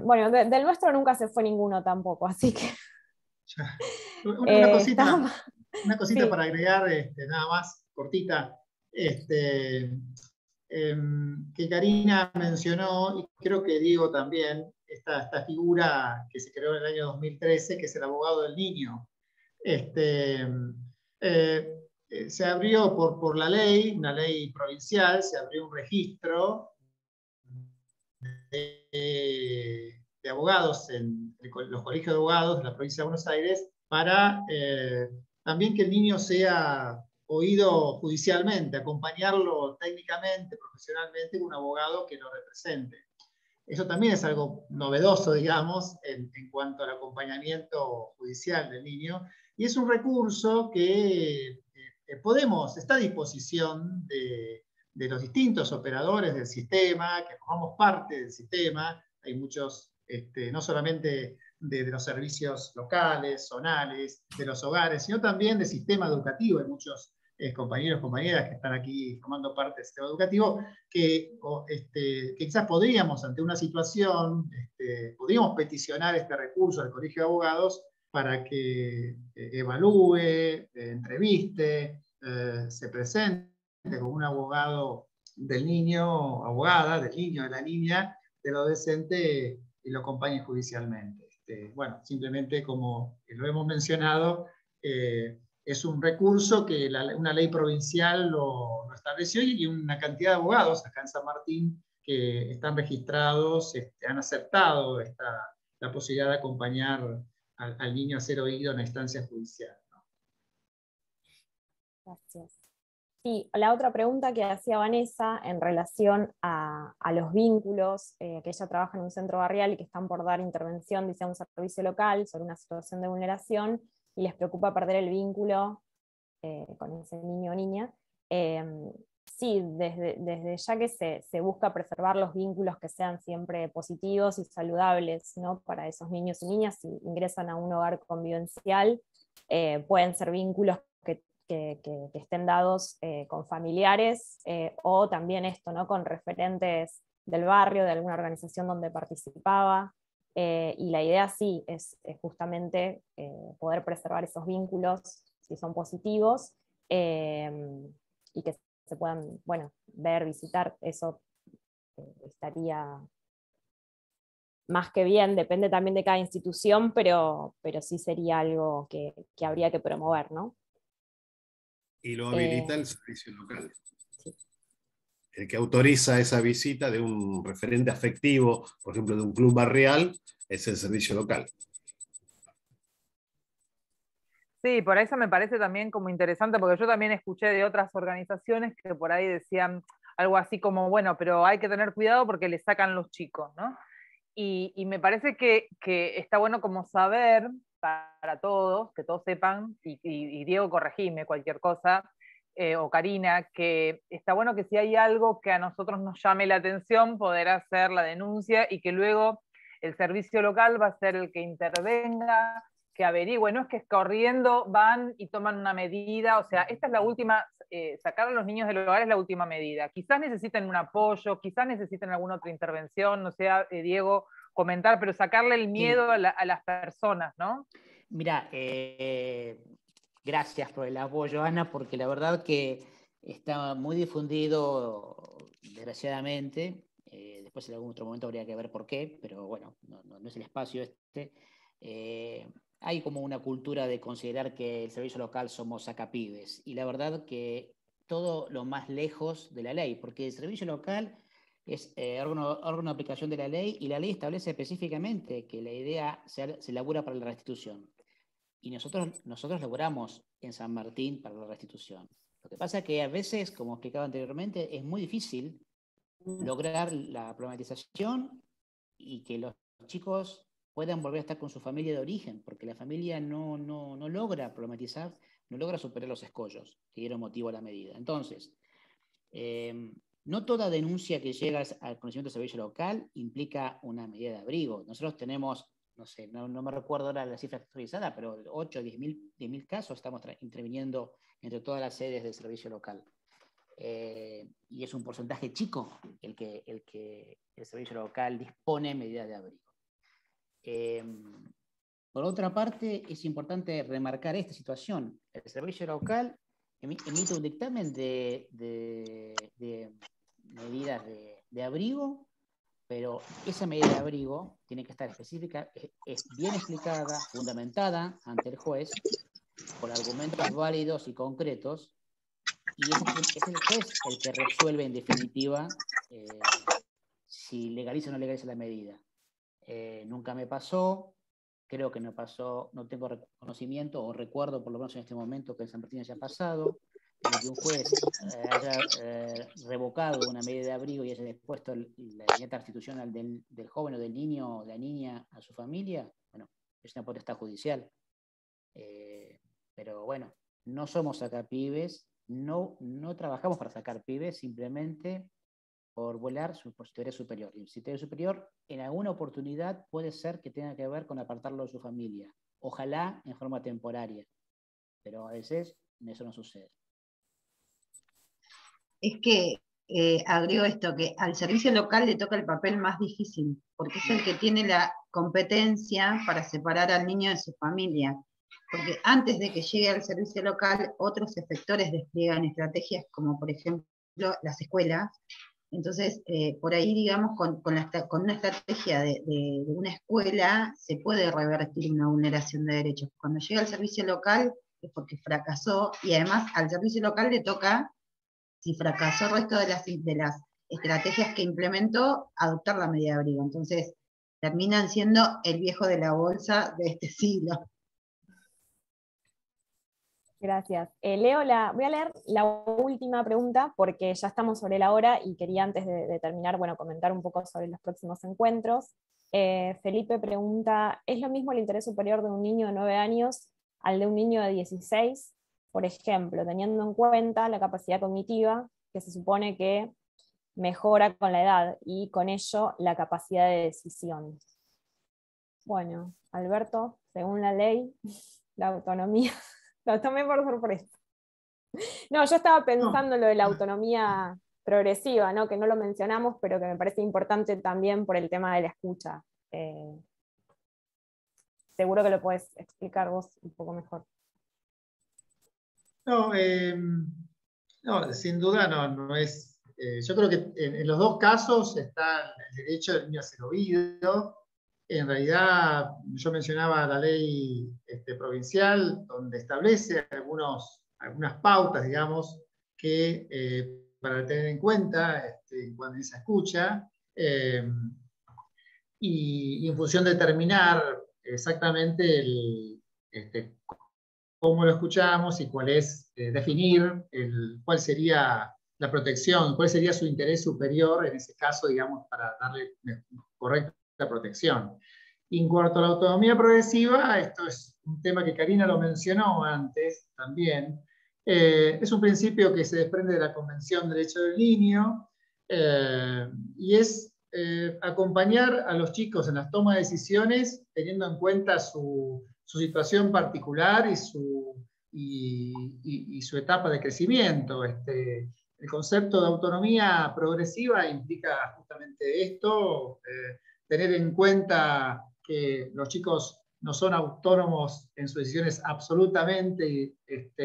Bueno, del nuestro nunca se fue ninguno tampoco, así que... Una cosita sí. Para agregar, nada más, cortita, que Karina mencionó, y creo que Diego también, esta figura que se creó en el año 2013, que es el abogado del niño. Se abrió por la ley, una ley provincial, se abrió un registro de abogados en los colegios de abogados de la provincia de Buenos Aires para también que el niño sea oído judicialmente, acompañarlo técnicamente, profesionalmente, con un abogado que lo represente. Eso también es algo novedoso, digamos, en cuanto al acompañamiento judicial del niño, y es un recurso que está a disposición de los distintos operadores del sistema, que formamos parte del sistema. Hay muchos, no solamente de los servicios locales, zonales, de los hogares, sino también del sistema educativo. Hay muchos compañeros, compañeras que están aquí formando parte del sistema educativo, que quizás podríamos, ante una situación, podríamos peticionar este recurso al Colegio de Abogados para que evalúe, entreviste, se presente como un abogado del niño, abogada del niño, de la niña, del adolescente, y lo acompañe judicialmente. Bueno, simplemente como lo hemos mencionado, es un recurso que una ley provincial lo estableció, y una cantidad de abogados acá en San Martín que están registrados, han aceptado la posibilidad de acompañar al niño a ser oído en la instancia judicial, ¿no? Gracias. Sí, la otra pregunta que hacía Vanessa en relación a los vínculos, que ella trabaja en un centro barrial y que están por dar intervención, dice, a un servicio local sobre una situación de vulneración, y les preocupa perder el vínculo con ese niño o niña. Sí, desde ya que se busca preservar los vínculos que sean siempre positivos y saludables, ¿no? Para esos niños y niñas, si ingresan a un hogar convivencial, pueden ser vínculos que estén dados con familiares, o también esto, ¿no? Con referentes del barrio, de alguna organización donde participaba. Y la idea sí es justamente poder preservar esos vínculos si son positivos, y que se puedan, bueno, ver, visitar. Eso estaría más que bien, depende también de cada institución, pero sí sería algo que habría que promover, ¿no? Y lo habilita el servicio local. Sí. El que autoriza esa visita de un referente afectivo, por ejemplo, de un club barrial, es el servicio local. Sí, por eso me parece también como interesante, porque yo también escuché de otras organizaciones que por ahí decían algo así como, bueno, pero hay que tener cuidado porque le sacan los chicos, ¿no? Y me parece que está bueno como saber para todos, que todos sepan, y Diego, corregime cualquier cosa, o Karina, que está bueno que si hay algo que a nosotros nos llame la atención, poder hacer la denuncia, y que luego el servicio local va a ser el que intervenga, que averigüe, no es que corriendo van y toman una medida, o sea, esta es la última, sacar a los niños del hogar es la última medida. Quizás necesiten un apoyo, quizás necesiten alguna otra intervención, no sé, Diego, comentar, pero sacarle el miedo a las personas, ¿no? Mira, gracias por el apoyo, Ana, porque la verdad que está muy difundido, desgraciadamente. Después en algún otro momento habría que ver por qué, pero bueno, no es el espacio este. Hay como una cultura de considerar que el servicio local somos sacapibes, y la verdad que todo lo más lejos de la ley, porque el servicio local es órgano de aplicación de la ley, y la ley establece específicamente que la idea se elabora para la restitución. Y nosotros laboramos en San Martín para la restitución. Lo que pasa es que a veces, como explicaba anteriormente, es muy difícil lograr la problematización y que los chicos puedan volver a estar con su familia de origen, porque la familia no logra problematizar, no logra superar los escollos que dieron motivo a la medida. Entonces, no toda denuncia que llega al conocimiento del servicio local implica una medida de abrigo. Nosotros tenemos, no sé, no me recuerdo ahora la cifra actualizada, pero 8 o 10 mil casos estamos interviniendo entre todas las sedes del servicio local. Y es un porcentaje chico el que el servicio local dispone medida de abrigo. Por otra parte, es importante remarcar esta situación. El servicio local emite un dictamen de medidas de abrigo, pero esa medida de abrigo tiene que estar específica, es bien explicada, fundamentada ante el juez, por argumentos válidos y concretos, y es el juez el que resuelve en definitiva si legaliza o no legaliza la medida. Nunca me pasó, creo que no pasó, no tengo conocimiento o recuerdo por lo menos en este momento que en San Martín haya pasado, de que un juez haya revocado una medida de abrigo y haya dispuesto la inmediata restitución del joven o del niño o de la niña a su familia. Bueno, es una potestad judicial. Pero bueno, no somos sacapibes, no trabajamos para sacar pibes, simplemente por volar por su teoría superior. Y su teoría superior, en alguna oportunidad, puede ser que tenga que ver con apartarlo de su familia. Ojalá en forma temporaria, pero a veces eso no sucede. es que agrego esto, que al servicio local le toca el papel más difícil, porque es el que tiene la competencia para separar al niño de su familia. Porque antes de que llegue al servicio local, otros efectores despliegan estrategias como, por ejemplo, las escuelas. Entonces, por ahí, digamos, con una estrategia de una escuela, se puede revertir una vulneración de derechos. Cuando llega al servicio local, es porque fracasó, y además al servicio local le toca, si fracasó el resto de las estrategias que implementó, adoptar la medida de abrigo. Entonces, terminan siendo el viejo de la bolsa de este siglo. Gracias. Voy a leer la última pregunta porque ya estamos sobre la hora y quería antes de terminar, bueno, comentar un poco sobre los próximos encuentros. Felipe pregunta, ¿es lo mismo el interés superior de un niño de 9 años al de un niño de 16? Por ejemplo, teniendo en cuenta la capacidad cognitiva, que se supone que mejora con la edad, y con ello la capacidad de decisión. Bueno, Alberto, según la ley, la autonomía... Lo tomé por sorpresa. No, yo estaba pensando lo de la autonomía progresiva, ¿no? Que no lo mencionamos, pero que me parece importante también por el tema de la escucha. Seguro que lo podés explicar vos un poco mejor. No, sin duda no es. Yo creo que en los dos casos está el derecho del niño a ser oído. En realidad, yo mencionaba la ley provincial, donde establece algunas pautas, digamos, que para tener en cuenta cuando se escucha, y en función de determinar exactamente cómo lo escuchamos y cuál es, definir cuál sería la protección, cuál sería su interés superior en ese caso, digamos, para darle correcta protección. Y en cuanto a la autonomía progresiva, esto es un tema que Karina lo mencionó antes también, es un principio que se desprende de la Convención de Derechos del Niño, y es acompañar a los chicos en las tomas de decisiones teniendo en cuenta su situación particular y su etapa de crecimiento. El concepto de autonomía progresiva implica justamente esto, tener en cuenta que los chicos no son autónomos en sus decisiones absolutamente,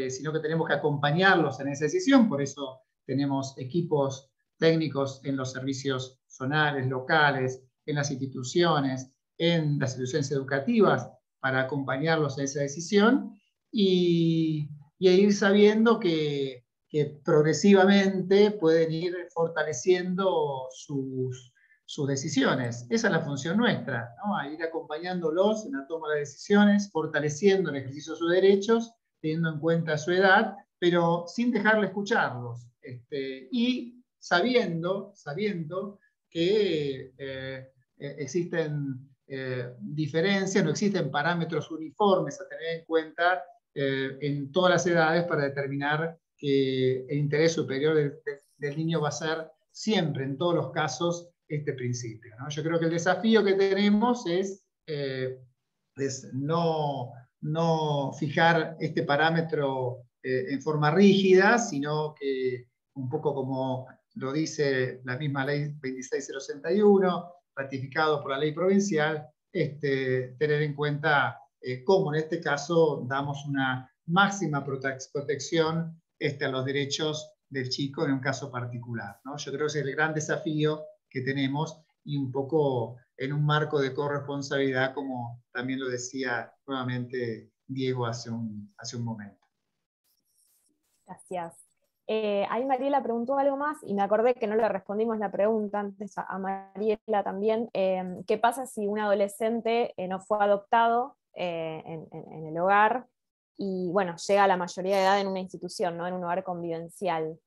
sino que tenemos que acompañarlos en esa decisión. Por eso tenemos equipos técnicos en los servicios zonales, locales, en las instituciones educativas, para acompañarlos en esa decisión y ir sabiendo que progresivamente pueden ir fortaleciendo sus decisiones. Esa es la función nuestra, ¿no? A ir acompañándolos en la toma de decisiones, fortaleciendo el ejercicio de sus derechos, teniendo en cuenta su edad, pero sin dejarle escucharlos. Y sabiendo que existen diferencias, no existen parámetros uniformes a tener en cuenta en todas las edades para determinar que el interés superior del niño va a ser siempre, en todos los casos, este principio, ¿no? Yo creo que el desafío que tenemos es no fijar este parámetro en forma rígida, sino que un poco como lo dice la misma ley 26061, ratificado por la ley provincial, tener en cuenta cómo en este caso damos una máxima protección a los derechos del chico en un caso particular, ¿no? Yo creo que ese es el gran desafío que tenemos, y un poco en un marco de corresponsabilidad, como también lo decía nuevamente Diego hace un momento. Gracias. Ahí Mariela preguntó algo más y me acordé que no le respondimos la pregunta antes a Mariela también. ¿Qué pasa si un adolescente no fue adoptado en el hogar y bueno, llega a la mayoría de edad en una institución, ¿no? En un hogar convivencial?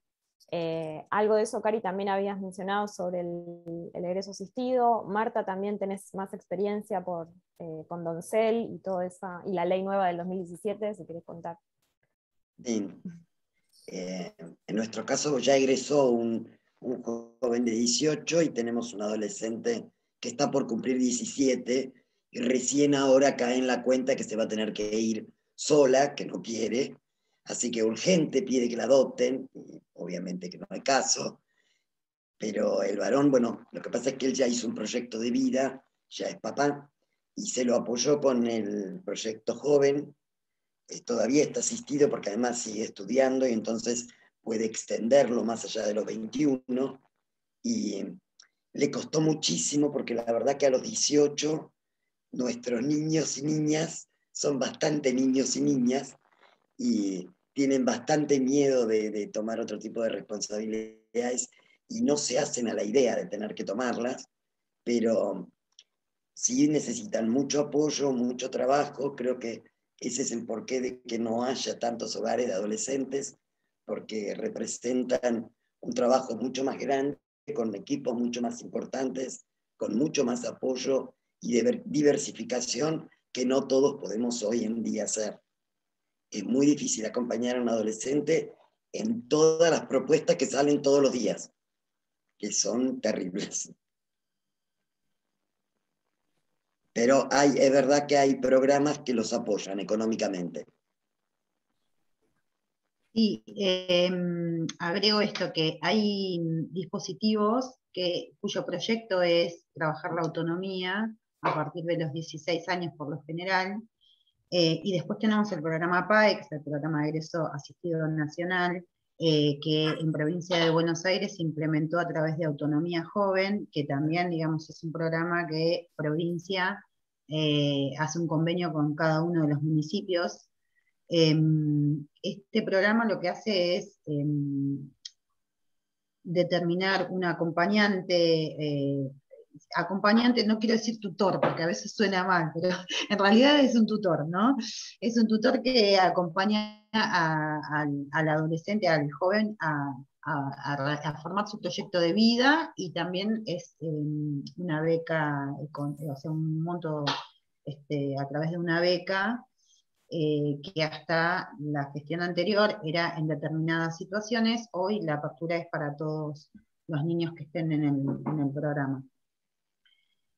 Algo de eso, Cari, también habías mencionado sobre el egreso asistido. Marta, también tenés más experiencia con Doncel y todo esa, y la ley nueva del 2017, si querés contar. Bien. En nuestro caso ya egresó un joven de 18 y tenemos un adolescente que está por cumplir 17 y recién ahora cae en la cuenta que se va a tener que ir sola, que no quiere, así que urgente pide que la adopten, y obviamente que no hay caso, pero el varón, bueno, lo que pasa es que él ya hizo un proyecto de vida, ya es papá, y se lo apoyó con el proyecto joven, todavía está asistido porque además sigue estudiando y entonces puede extenderlo más allá de los 21, y le costó muchísimo porque la verdad que a los 18 nuestros niños y niñas son bastante niños y niñas y tienen bastante miedo de tomar otro tipo de responsabilidades y no se hacen a la idea de tener que tomarlas, pero sí necesitan mucho apoyo, mucho trabajo. Creo que ese es el porqué de que no haya tantos hogares de adolescentes, porque representan un trabajo mucho más grande, con equipos mucho más importantes, con mucho más apoyo y de diversificación que no todos podemos hoy en día hacer. Es muy difícil acompañar a un adolescente en todas las propuestas que salen todos los días, que son terribles. Pero es verdad que hay programas que los apoyan económicamente. Sí, agrego esto, que hay dispositivos cuyo proyecto es trabajar la autonomía a partir de los 16 años por lo general, y después tenemos el programa PAEX, el programa de egreso asistido nacional, que en provincia de Buenos Aires se implementó a través de Autonomía Joven, que también, digamos, es un programa que provincia hace un convenio con cada uno de los municipios. Este programa lo que hace es determinar un acompañante, no quiero decir tutor, porque a veces suena mal, pero en realidad es un tutor, ¿no? Es un tutor que acompaña al adolescente, al joven, a formar su proyecto de vida, y también es una beca, o sea, un monto a través de una beca, que hasta la gestión anterior era en determinadas situaciones. Hoy la apertura es para todos los niños que estén en el programa.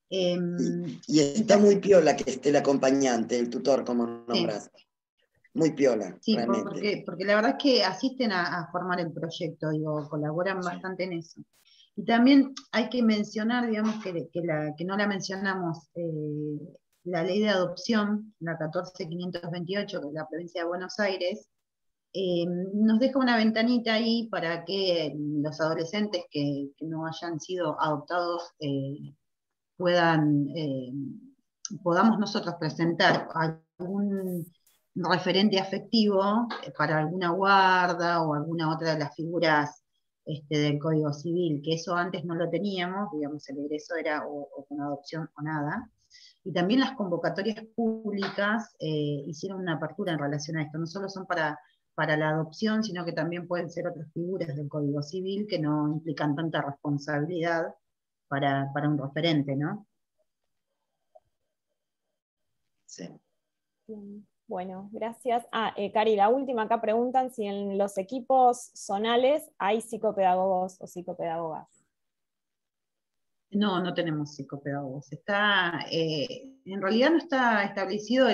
Y está muy piola que esté el acompañante, el tutor, como nombras. Sí. Muy piola, sí, realmente. Porque la verdad es que asisten a formar el proyecto, digo, colaboran bastante en eso. Y también hay que mencionar, digamos, que no la mencionamos, la ley de adopción, la 14528, que es la provincia de Buenos Aires, nos deja una ventanita ahí para que los adolescentes que no hayan sido adoptados podamos nosotros presentar algún referente afectivo para alguna guarda o alguna otra de las figuras del Código Civil, que eso antes no lo teníamos, digamos, el egreso era o con adopción o nada. Y también las convocatorias públicas hicieron una apertura en relación a esto, no solo son para la adopción, sino que también pueden ser otras figuras del Código Civil que no implican tanta responsabilidad para un referente, ¿no? Sí. Bueno, gracias. Cari, la última, acá preguntan si en los equipos zonales hay psicopedagogos o psicopedagogas. No, no tenemos psicopedagogos. En realidad no está establecido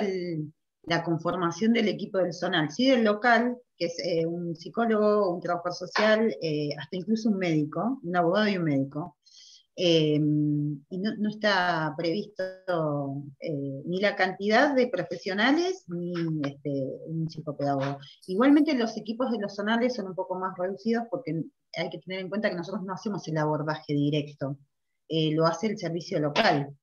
la conformación del equipo del zonal, sí del local, que es un psicólogo, un trabajador social, hasta incluso un médico, un abogado y un médico. Y no está previsto ni la cantidad de profesionales ni un psicopedagogo. Igualmente los equipos de los zonales son un poco más reducidos porque hay que tener en cuenta que nosotros no hacemos el abordaje directo, lo hace el servicio local.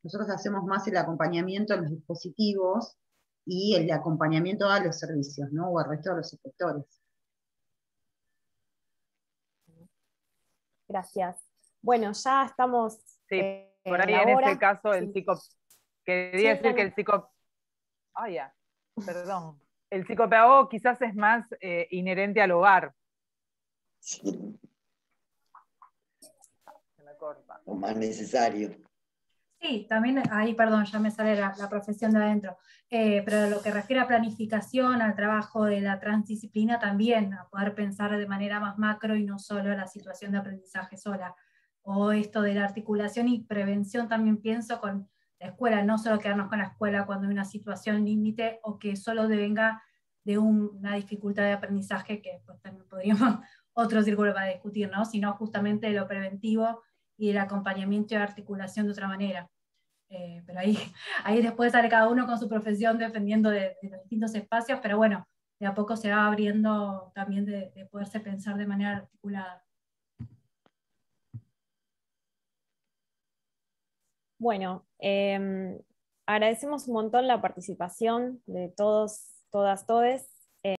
Nosotros hacemos más el acompañamiento a los dispositivos y el acompañamiento a los servicios, ¿no? O al resto de los sectores. Gracias. Bueno, ya estamos. Sí, por ahí en ese caso el quería decir que el psicopedagogo quizás es más inherente al hogar. Sí. Se me corta. O más necesario. Sí, también ahí, perdón, ya me sale la profesión de adentro, pero lo que refiere a planificación, al trabajo de la transdisciplina también, a poder pensar de manera más macro y no solo la situación de aprendizaje sola, o esto de la articulación y prevención también pienso con la escuela, no solo quedarnos con la escuela cuando hay una situación límite o que solo devenga de una dificultad de aprendizaje que pues, también podríamos otro círculo para discutir, ¿no? Sino justamente de lo preventivo y el acompañamiento y articulación de otra manera. Pero ahí después sale cada uno con su profesión dependiendo de los distintos espacios, pero bueno, de a poco se va abriendo también de poderse pensar de manera articulada. Bueno, agradecemos un montón la participación de todos, todas, todes.